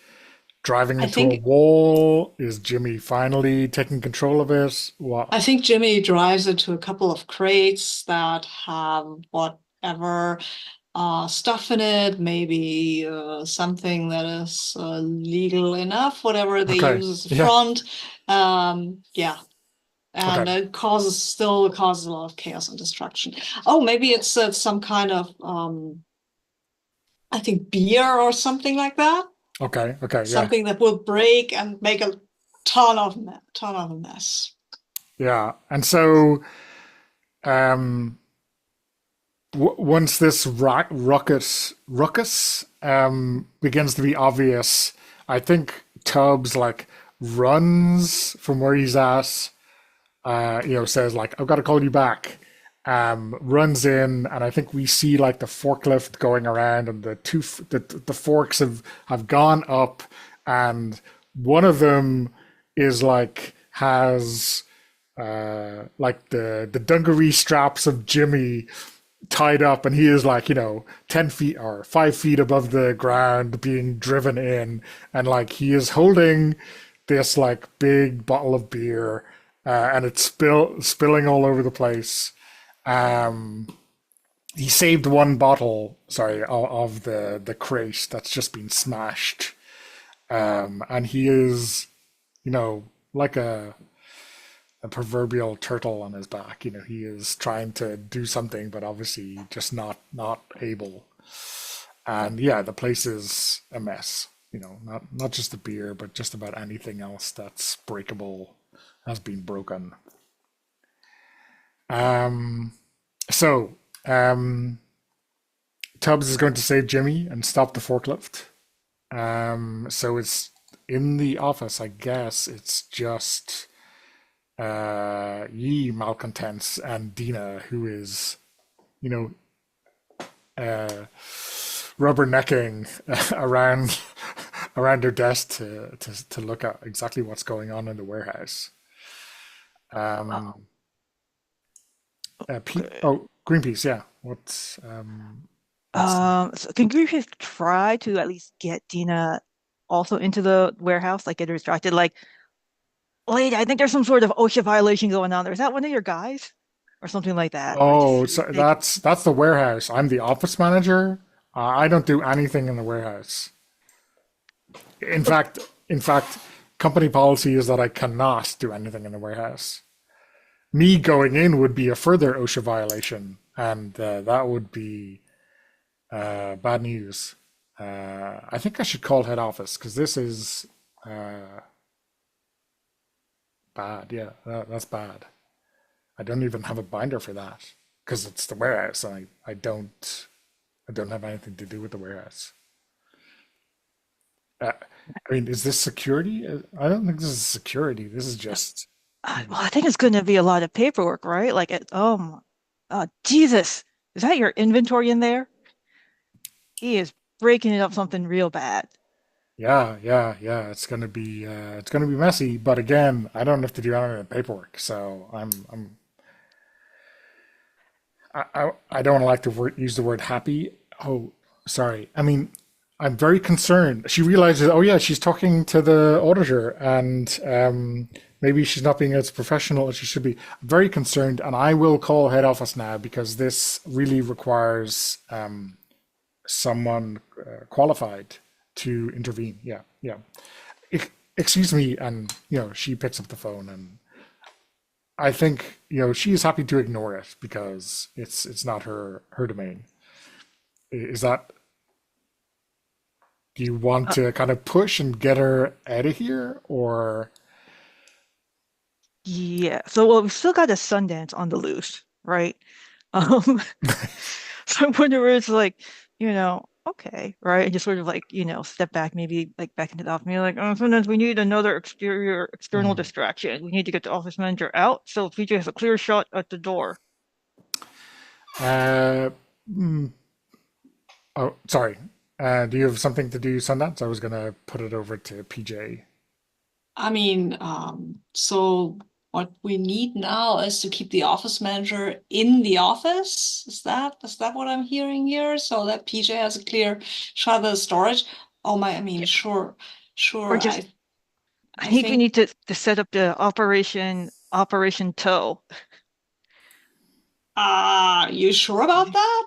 driving I into a think wall? Is Jimmy finally taking control of it? What? I think Jimmy drives it to a couple of crates that have whatever stuff in it, maybe something that is legal enough, whatever they Okay. use as a Yeah. front. Yeah, Okay. and it still causes a lot of chaos and destruction. Oh, maybe it's some kind of I think beer or something like that. Okay. Okay. Yeah. Something that will break and make a ton of a mess. Yeah. And so, um, once this ruckus begins to be obvious, I think Tubbs like runs from where he's at. Says like, "I've got to call you back." Runs in, and I think we see like the forklift going around, and the forks have gone up, and one of them is like has like the dungaree straps of Jimmy tied up, and he is like 10 feet or 5 feet above the ground being driven in, and like he is holding this like big bottle of beer, and it's spilling all over the place. He saved one bottle, sorry, of the crate that's just been smashed, and he is like a proverbial turtle on his back. He is trying to do something, but obviously just not able. And yeah, the place is a mess. Not just the beer, but just about anything else that's breakable has been broken. Um, so Tubbs is going to save Jimmy and stop the forklift. So it's in the office. I guess it's just ye malcontents and Dina, who is, you know, uh, rubbernecking around around her desk to look at exactly what's going on in the warehouse. Oh, Um, okay. Greenpeace, yeah. What's So can you just try to at least get Dina also into the warehouse, like get her distracted? Like, wait, I think there's some sort of OSHA violation going on there. Is that one of your guys? Or something like that. Like, just Oh, see if so they can. that's the warehouse. I'm the office manager. I don't do anything in the warehouse. In Okay. fact, in fact, company policy is that I cannot do anything in the warehouse. Me going in would be a further OSHA violation, and that would be bad news. I think I should call head office because this is uh, bad. Yeah, that's bad. I don't even have a binder for that because it's the warehouse, and I don't have anything to do with the warehouse. Uh, I mean, is this security? I don't think this is security. This is just, Well, I think it's going to be a lot of paperwork, right? Jesus, is that your inventory in there? he is breaking it up something real bad. Yeah, yeah, yeah. It's gonna be messy, but again, I don't have to do any of the paperwork, so I don't like to use the word happy. Oh, sorry. I mean, I'm very concerned. She realizes, oh yeah, she's talking to the auditor, and maybe she's not being as professional as she should be. I'm very concerned, and I will call head office now because this really requires someone qualified to intervene. Yeah, yeah. Excuse me, and she picks up the phone, and I think she's happy to ignore it because it's not her domain. Is that Do you want Uh, to kind of push and get her out of here, or yeah. So well, we still got a Sundance on the loose, right? Um, so whenever it's like, okay, right, and just sort of like, step back, maybe like back into the office, maybe like, oh, sometimes we need another external Mhm. distraction. We need to get the office manager out, so PJ has a clear shot at the door. uh, mm, oh, sorry. Do you have something to do, Sundance? I was gonna put it over to PJ. I mean, so what we need now is to keep the office manager in the office. Is that what I'm hearing here? So that PJ has a clear shot of the storage. Oh my, I mean, Yeah. sure, Or sure. just, I I think we think need to set up the Operation Toe. you sure about that?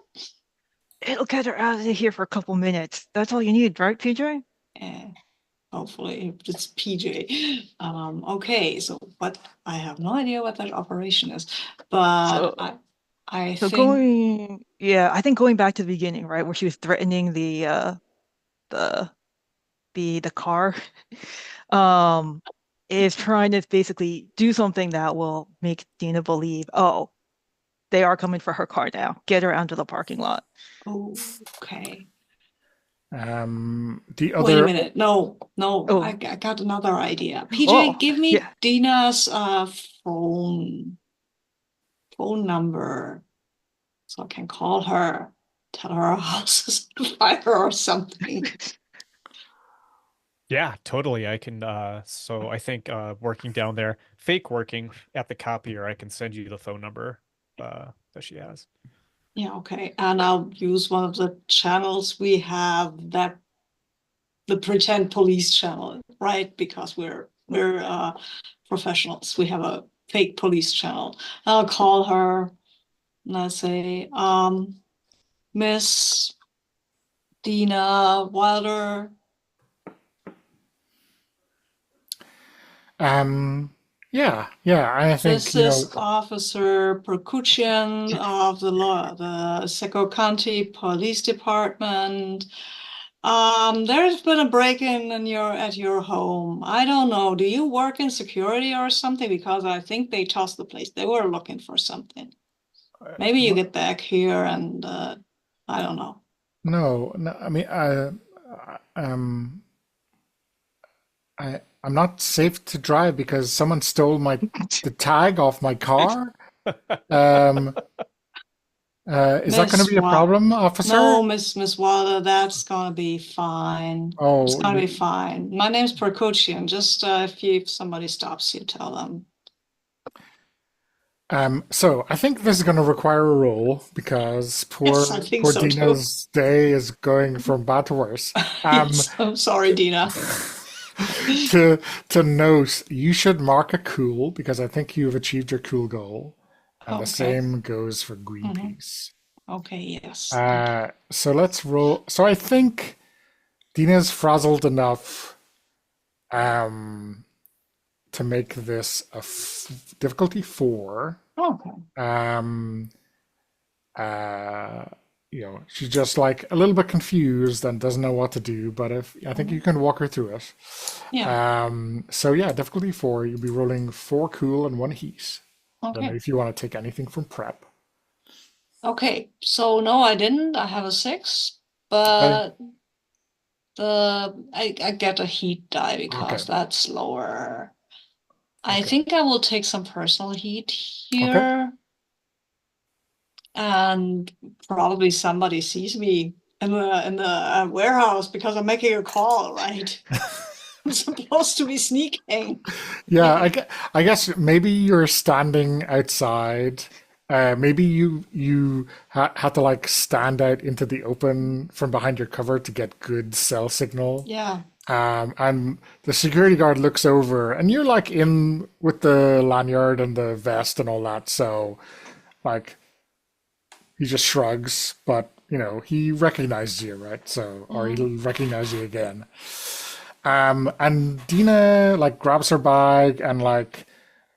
It'll get her out of here for a couple minutes. That's all you need, right, PJ? Eh, hopefully it's PJ. Okay, so what I have no idea what that operation is, but So, I so think I think going back to the beginning, right, where she was threatening the the car, um, is trying to basically do something that will make Dina believe, oh, they are coming for her car now. Get her out to the parking lot. okay. The Wait a other, minute. No, no, I Oh, got another idea. PJ, oh, give me yeah. Dina's phone number so I can call her, tell her our house is on fire or something. Yeah, totally. I can so I think working down there, fake working at the copier, I can send you the phone number that she has. Yeah, okay. And I'll use one of the channels we have, that the pretend police channel, right? Because we're professionals. We have a fake police channel. I'll call her and I'll say, Miss Dina Wilder. um, yeah, yeah. I think This is Officer Percussion of the Seco County Police Department. There's been a break-in at your home. I don't know. Do you work in security or something? Because I think they tossed the place. They were looking for something. Maybe you get back here and I don't know. no, no. I mean, I'm not safe to drive because someone stole the tag off my car. Um, is that going to Miss be a Wa problem, officer? No, Miss Wilder, that's gonna be fine. It's Oh, gonna be fine. My name's Percussion. Just if somebody stops you, tell them. so I think this is going to require a roll because Yes, I poor think poor so too. Dina's day is going from bad to worse. Yes, I'm sorry, Dina. To note, you should mark a cool because I think you've achieved your cool goal, and the Okay. same goes for Mhm. Greenpeace. Okay, yes. Thank you. So let's roll. So I think Dina's frazzled enough um, to make this a difficulty 4. Okay. Um, she's just like a little bit confused and doesn't know what to do. But if I think you can walk her through it. Yeah. So yeah, difficulty 4. You'll be rolling 4 cool and 1 heat. I don't know Okay. if you want to take anything from prep. Okay. So no, I didn't. I have a 6, Okay. but I get a heat die Okay. because that's lower. I Okay. think I will take some personal heat Okay. here. And probably somebody sees me in the warehouse because I'm making a call, right? I'm supposed to be sneaking. Yeah, I guess maybe you're standing outside. Maybe you had to like stand out into the open from behind your cover to get good cell signal. Yeah. And the security guard looks over, and you're like in with the lanyard and the vest and all that. So, like, he just shrugs, but he recognizes you, right? So, or Mm. he'll recognize you again. And Dina like grabs her bag and like,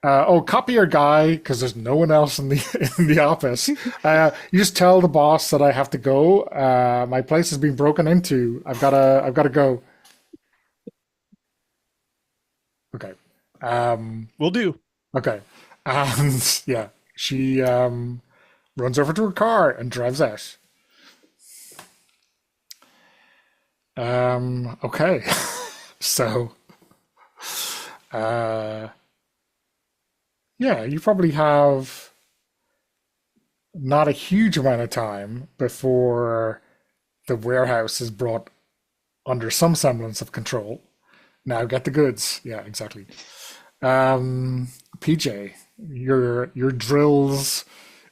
oh, copy your guy because there's no one else in the in the office. You just tell the boss that I have to go. My place has been broken into. I've gotta go. Okay. Will do. Okay. And yeah, she runs over to her car and drives out. Okay. So, uh, yeah, you probably have not a huge amount of time before the warehouse is brought under some semblance of control. Now get the goods. Yeah, exactly. PJ, your drills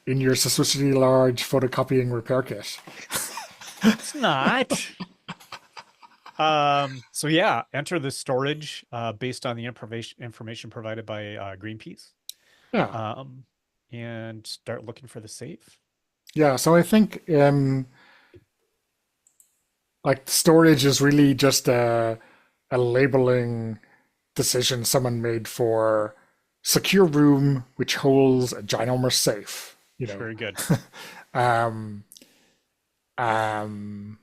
in your suspiciously large photocopying repair kit. It's not. So yeah, enter the storage based on the information provided by Greenpeace. Yeah, And start looking for the safe. yeah. So I think like storage is really just a labeling decision someone made for secure room which holds a ginormous safe. Very good. Um, um,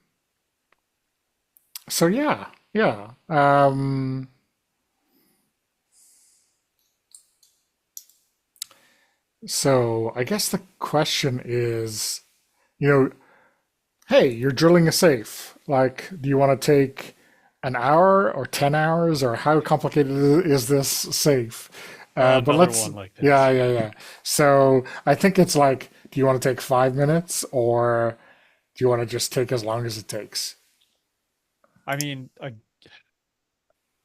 so yeah, yeah. So I guess the question is, you know, hey, you're drilling a safe. Like, do you want to take an hour or 10 hours or how complicated is this safe? But Another let's, one like yeah, this. yeah, yeah. So I think it's like, do you want to take 5 minutes or do you want to just take as long as it takes? I mean,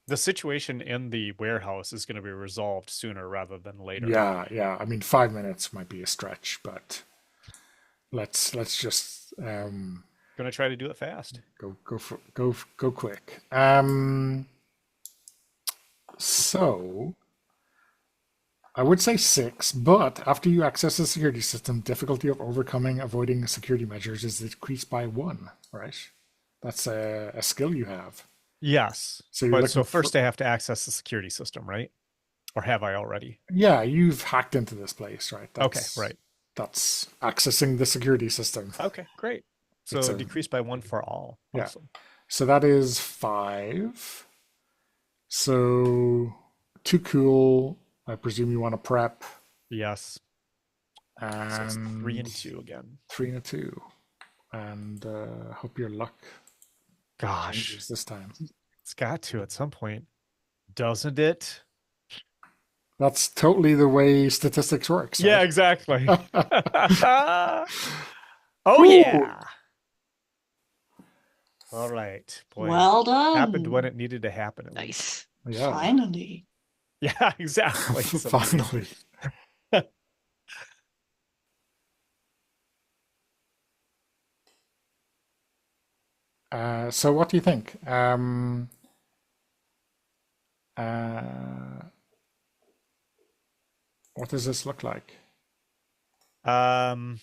the situation in the warehouse is going to be resolved sooner rather than later. Yeah, yeah. I mean, 5 minutes might be a stretch, but let's just Going to try to do it fast. go quick. So I would say six, but after you access the security system, difficulty of overcoming avoiding security measures is decreased by one, right? That's a skill you have. Yes. So you're But looking so for, first I have to access the security system, right? Or have I already? yeah, you've hacked into this place, right? Okay, right. That's accessing the security system. Okay, great. It's So a decreased by one for all. yeah. Awesome. So that is five. So too cool. I presume you want to prep Yes. So it's 3 and and 2 again. 3 and 2, and hope your luck Gosh, changes this time. it's got to at some point, doesn't it? That's totally the way statistics works, Yeah, right? exactly. Oh Ooh, yeah. All right. Boy, Well happened when done. it needed to happen at least. Nice. yeah, Finally. Yeah, exactly. Sabine. finally. So what do you think? Uh, what does this look like? Um,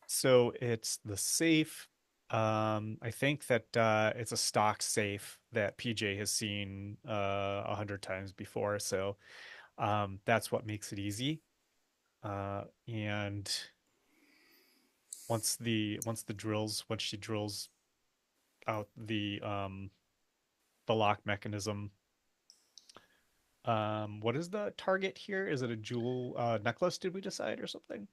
so it's the safe. I think that it's a stock safe that PJ has seen 100 times before. So that's what makes it easy. And once she drills out the lock mechanism. What is the target here? Is it a jewel necklace, did we decide, or something?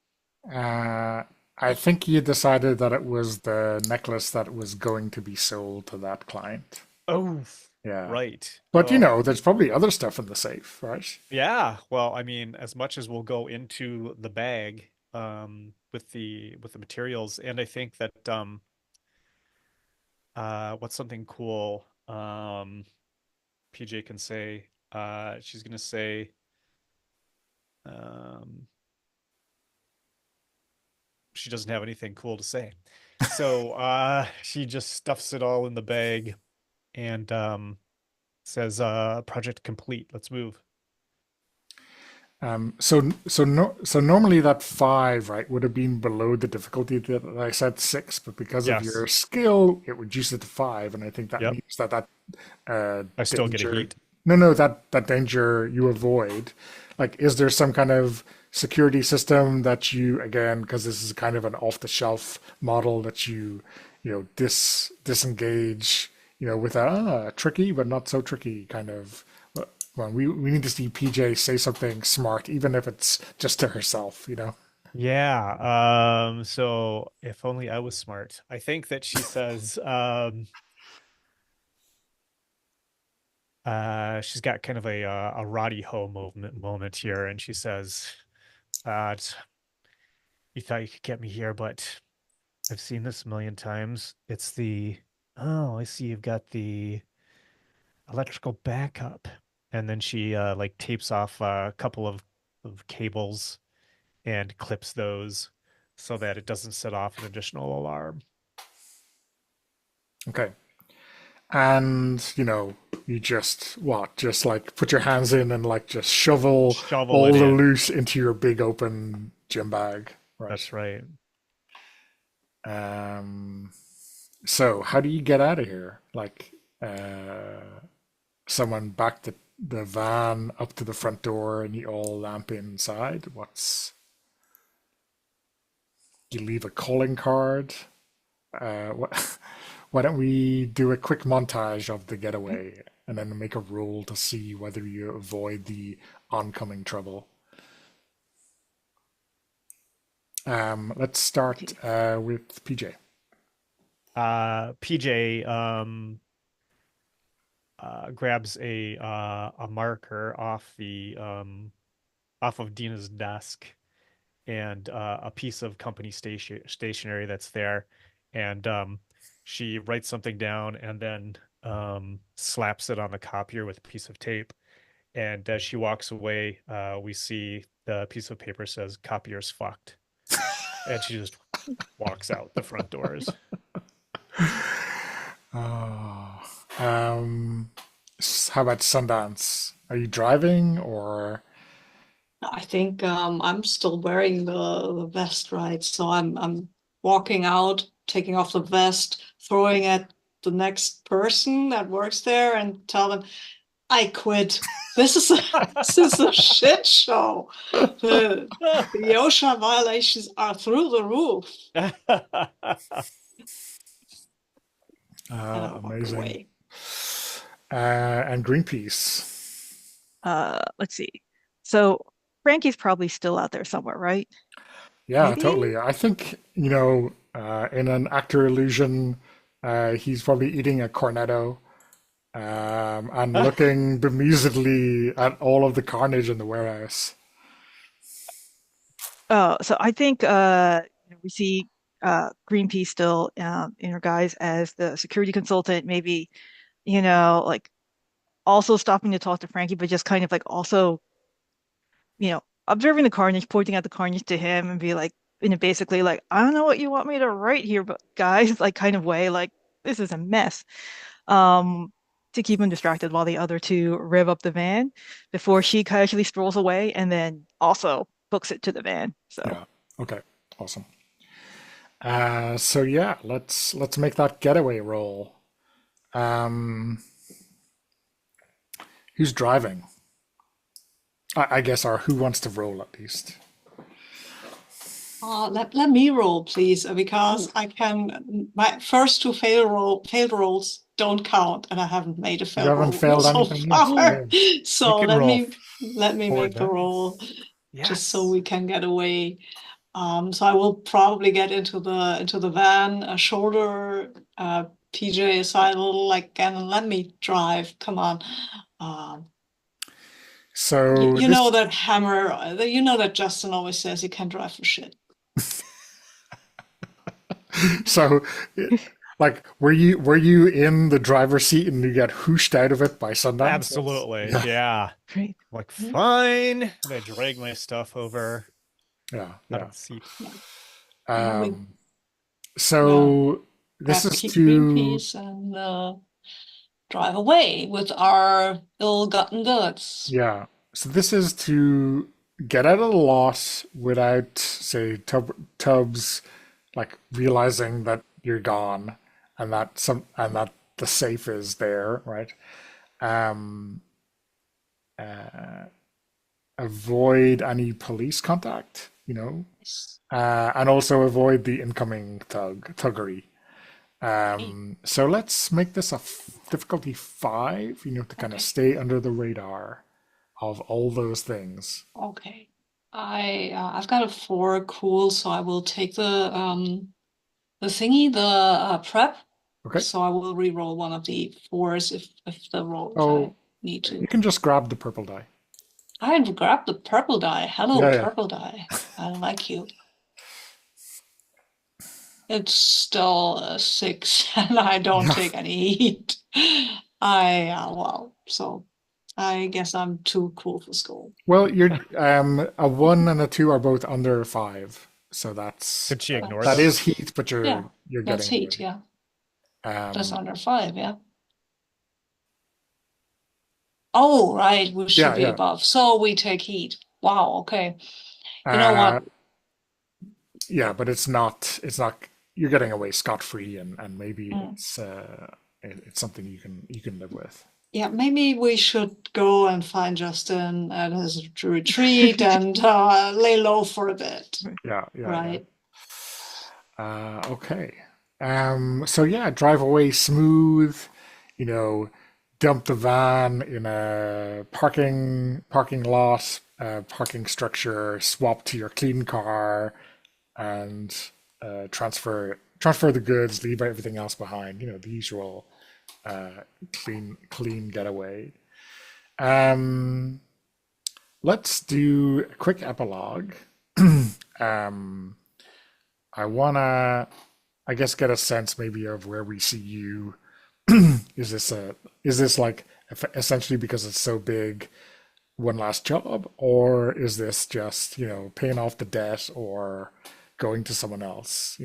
I think you decided that it was the necklace that was going to be sold to that client. Oh, Yeah. right. But Oh, there's probably other stuff in the safe, right? yeah. Well, I mean, as much as we'll go into the bag with the materials, and I think that what's something cool PJ can say? She's gonna say, um, she doesn't have anything cool to say. So she just stuffs it all in the bag and says, project complete. Let's move. So normally that 5, right, would have been below the difficulty that I said 6, but because of Yes. your skill, it reduced it to 5, and I think that Yep. means that I still get a danger. heat. No, that danger you avoid. Like, is there some kind of security system that you, again, because this is kind of an off-the-shelf model that disengage, with a tricky but not so tricky kind of. Well, we need to see PJ say something smart, even if it's just to herself. Yeah. So if only I was smart. I think that she says, she's got kind of a Roddy Ho moment here, and she says, you thought you could get me here, but I've seen this a million times. It's the, oh, I see you've got the electrical backup. And then she like tapes off a couple of cables and clips those so that it doesn't set off an additional alarm. Okay. And, you just like put your hands in and like just shovel Shovel all it the in. loose into your big open gym bag. Right. That's right. Um, so how do you get out of here? Like, someone backed the van up to the front door and you all lamp inside? You leave a calling card? What? Why don't we do a quick montage of the getaway and then make a roll to see whether you avoid the oncoming trouble? Let's start with PJ. PJ grabs a marker off of Dina's desk and a piece of company stationery that's there, and she writes something down and then slaps it on the copier with a piece of tape. And as she walks away, we see the piece of paper says "copier's fucked," and she just walks out the front doors. Oh, how about Sundance? Are you driving or? I think I'm still wearing the vest, right? So I'm walking out, taking off the vest, throwing at the next person that works there, and tell them I quit. This is a shit show. The OSHA violations are through the roof. And I walk Amazing. away. And Greenpeace. Let's see. So Frankie's probably still out there somewhere, right? Yeah, Maybe? totally. I think, in an actor illusion, he's probably eating a cornetto, and looking bemusedly at all of the carnage in the warehouse. Oh, so I think we see Greenpeace still in her guise as the security consultant, maybe, like also stopping to talk to Frankie, but just kind of like also, observing the carnage, pointing out the carnage to him and be like, basically like, I don't know what you want me to write here, but guys, like kind of way, like this is a mess. Um, to keep him distracted while the other two rev up the van before she casually strolls away and then also books it to the van. So. Yeah. Okay. Awesome. So yeah, let's make that getaway roll. Um, who's driving? I guess, or who wants to roll at least? Let me roll, please, because I can. My first two failed rolls don't count, and I haven't made a You failed haven't roll failed so anything yet. far. Okay. You So can let roll me four make the roll dice. just so Yes. we can get away. So I will probably get into the van, shoulder PJ aside a little, like, and let me drive. Come on. Um, So you this know that Hammer, you know that Justin always says you can't drive for shit. so Like, were you in the driver's seat and you get whooshed out of it by Sundance? Absolutely. Yeah, Yeah. Great. Like, Mhm. fine. And I drag my stuff over yeah, out yeah. of the seat. Yeah. And we Um, yeah, so this grab the is green to piece and drive away with our ill-gotten goods. yeah. So this is to get out of the lot without, say, Tubbs like realizing that you're gone and that the safe is there, right? Um, avoid any police contact, and also avoid the incoming thuggery. So let's make this a difficulty 5, to kind of Okay. stay under the radar of all those things. Okay. I've got a 4, cool, so I will take the thingy, the prep. Okay. So I will re-roll one of the 4s if the roll if I Oh, need you to. can just grab the purple die. I grabbed the purple die. Hello, Yeah, yeah. purple die. I like you. It's still a 6, and I don't Yeah. take any heat. Well, so I guess I'm too cool for school. Well, you're a 1 and a 2 are both under 5, so Could she ignore that That's, is those? heat, but yeah, you're that's getting heat, away. yeah. That's Um, under 5, yeah. Oh, right, we should yeah, be yeah. above. So we take heat. Wow, okay. You know Uh, what? yeah, but it's not you're getting away scot-free, and maybe Mm. it's something you can live with. Yeah, maybe we should go and find Justin at his retreat and lay low for a bit, Yeah, yeah, yeah. right? Okay. So yeah, drive away smooth, you know, dump the van in a parking lot, parking structure, swap to your clean car, and transfer the goods, leave everything else behind. The usual clean getaway. Um, let's do a quick epilogue. Um, I wanna, I guess, get a sense maybe of where we see you. Is this like essentially because it's so big, one last job, or is this just paying off the debt or going to someone else?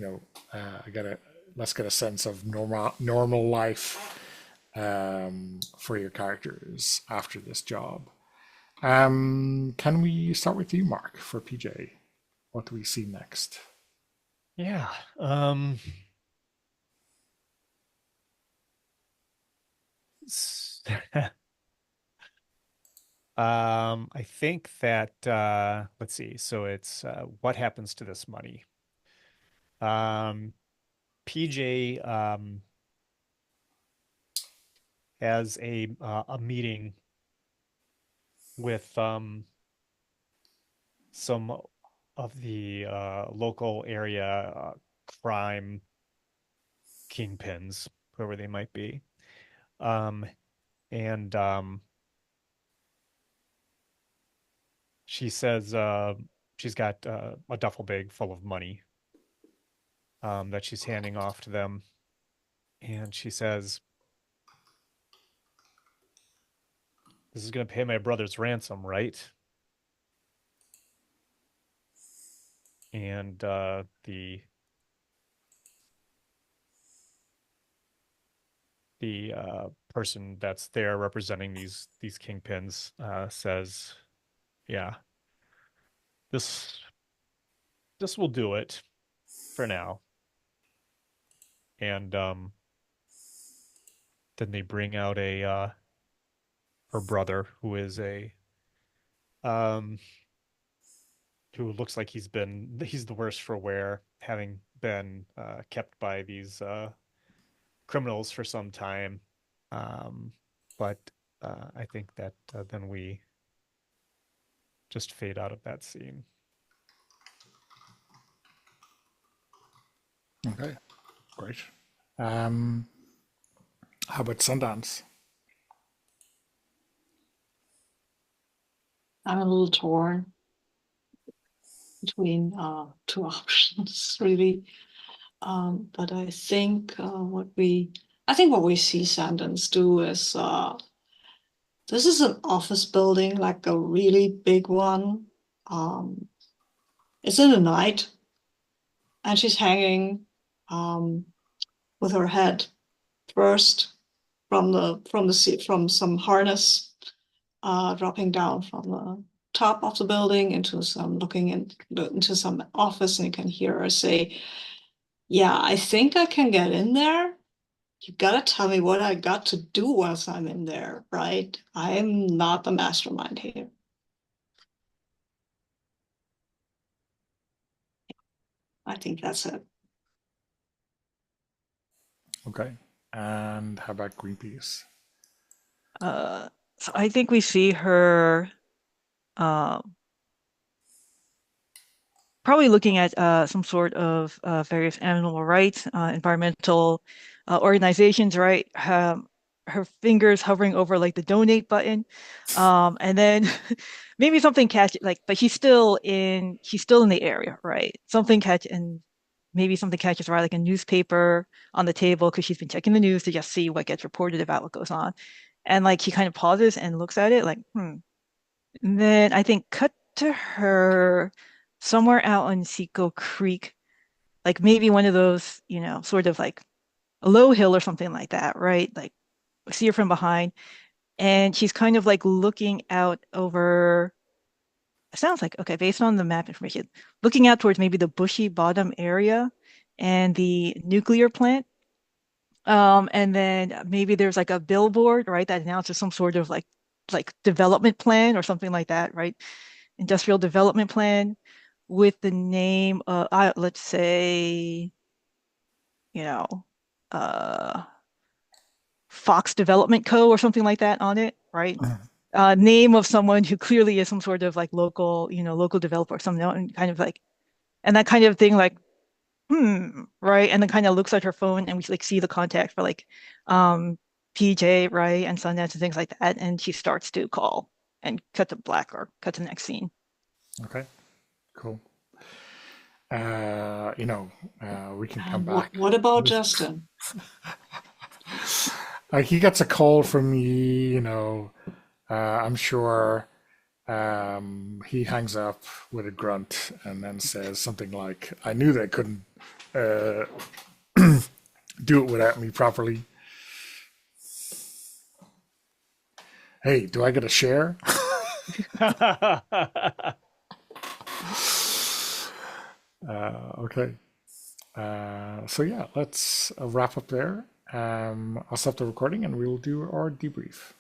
Let's get a sense of normal life for your characters after this job. Can we start with you, Mark, for PJ? What do we see next? Yeah. s- I think that let's see. So it's what happens to this money? PJ has a meeting with some of the local area crime kingpins, whoever they might be. Um, and she says she's got a duffel bag full of money that she's handing off to them. And she says, "This is going to pay my brother's ransom, right?" And the person that's there representing these kingpins says, "Yeah, this this will do it for now." And then they bring out a her brother, who is a um who looks like he's the worst for wear, having been kept by these criminals for some time. Um, but I think that then we just fade out of that scene. Okay, great. Um, how about Sundance? I'm a little torn between 2 options, really. But I think what we see Sandens do is this is an office building, like a really big one. It's in the night, and she's hanging with her head first from some harness, dropping down from the top of the building into some office, and you can hear her say, "Yeah, I think I can get in there. You gotta tell me what I got to do once I'm in there, right? I'm not the mastermind here." I think that's it. Okay. And how about Greenpeace? So I think we see her uh, probably looking at some sort of various animal rights, environmental organizations, right? Her fingers hovering over like the donate button, and then maybe something catch like, but she's still in the area, right? Something catch and maybe something catches her eye, like a newspaper on the table because she's been checking the news to just see what gets reported about what goes on, and like she kind of pauses and looks at it like, hmm. And then I think cut to her somewhere out on Seco Creek, like maybe one of those, sort of like a low hill or something like that, right? Like see her from behind, and she's kind of like looking out over. It sounds like okay, based on the map information, looking out towards maybe the bushy bottom area and the nuclear plant. And then maybe there's like a billboard, right, that announces some sort of like development plan or something like that, right? Industrial development plan with the name let's say, you know, uh, Fox Development Co. or something like that on it, right? Name of someone who clearly is some sort of like local, local developer or something, and kind of like, and that kind of thing, like, right? And then kind of looks at her phone and we like see the contact for like PJ, right? And Sundance and things like that. And she starts to call and cut to black or cut to the next scene. Okay, cool. We can come And back. what about Justin? He gets a call from me, I'm sure he hangs up with a grunt and then says something like, I knew they couldn't uh, do it without me properly. Hey, do I get a share? Okay. So yeah, let's wrap up there. I'll stop the recording and we'll do our debrief.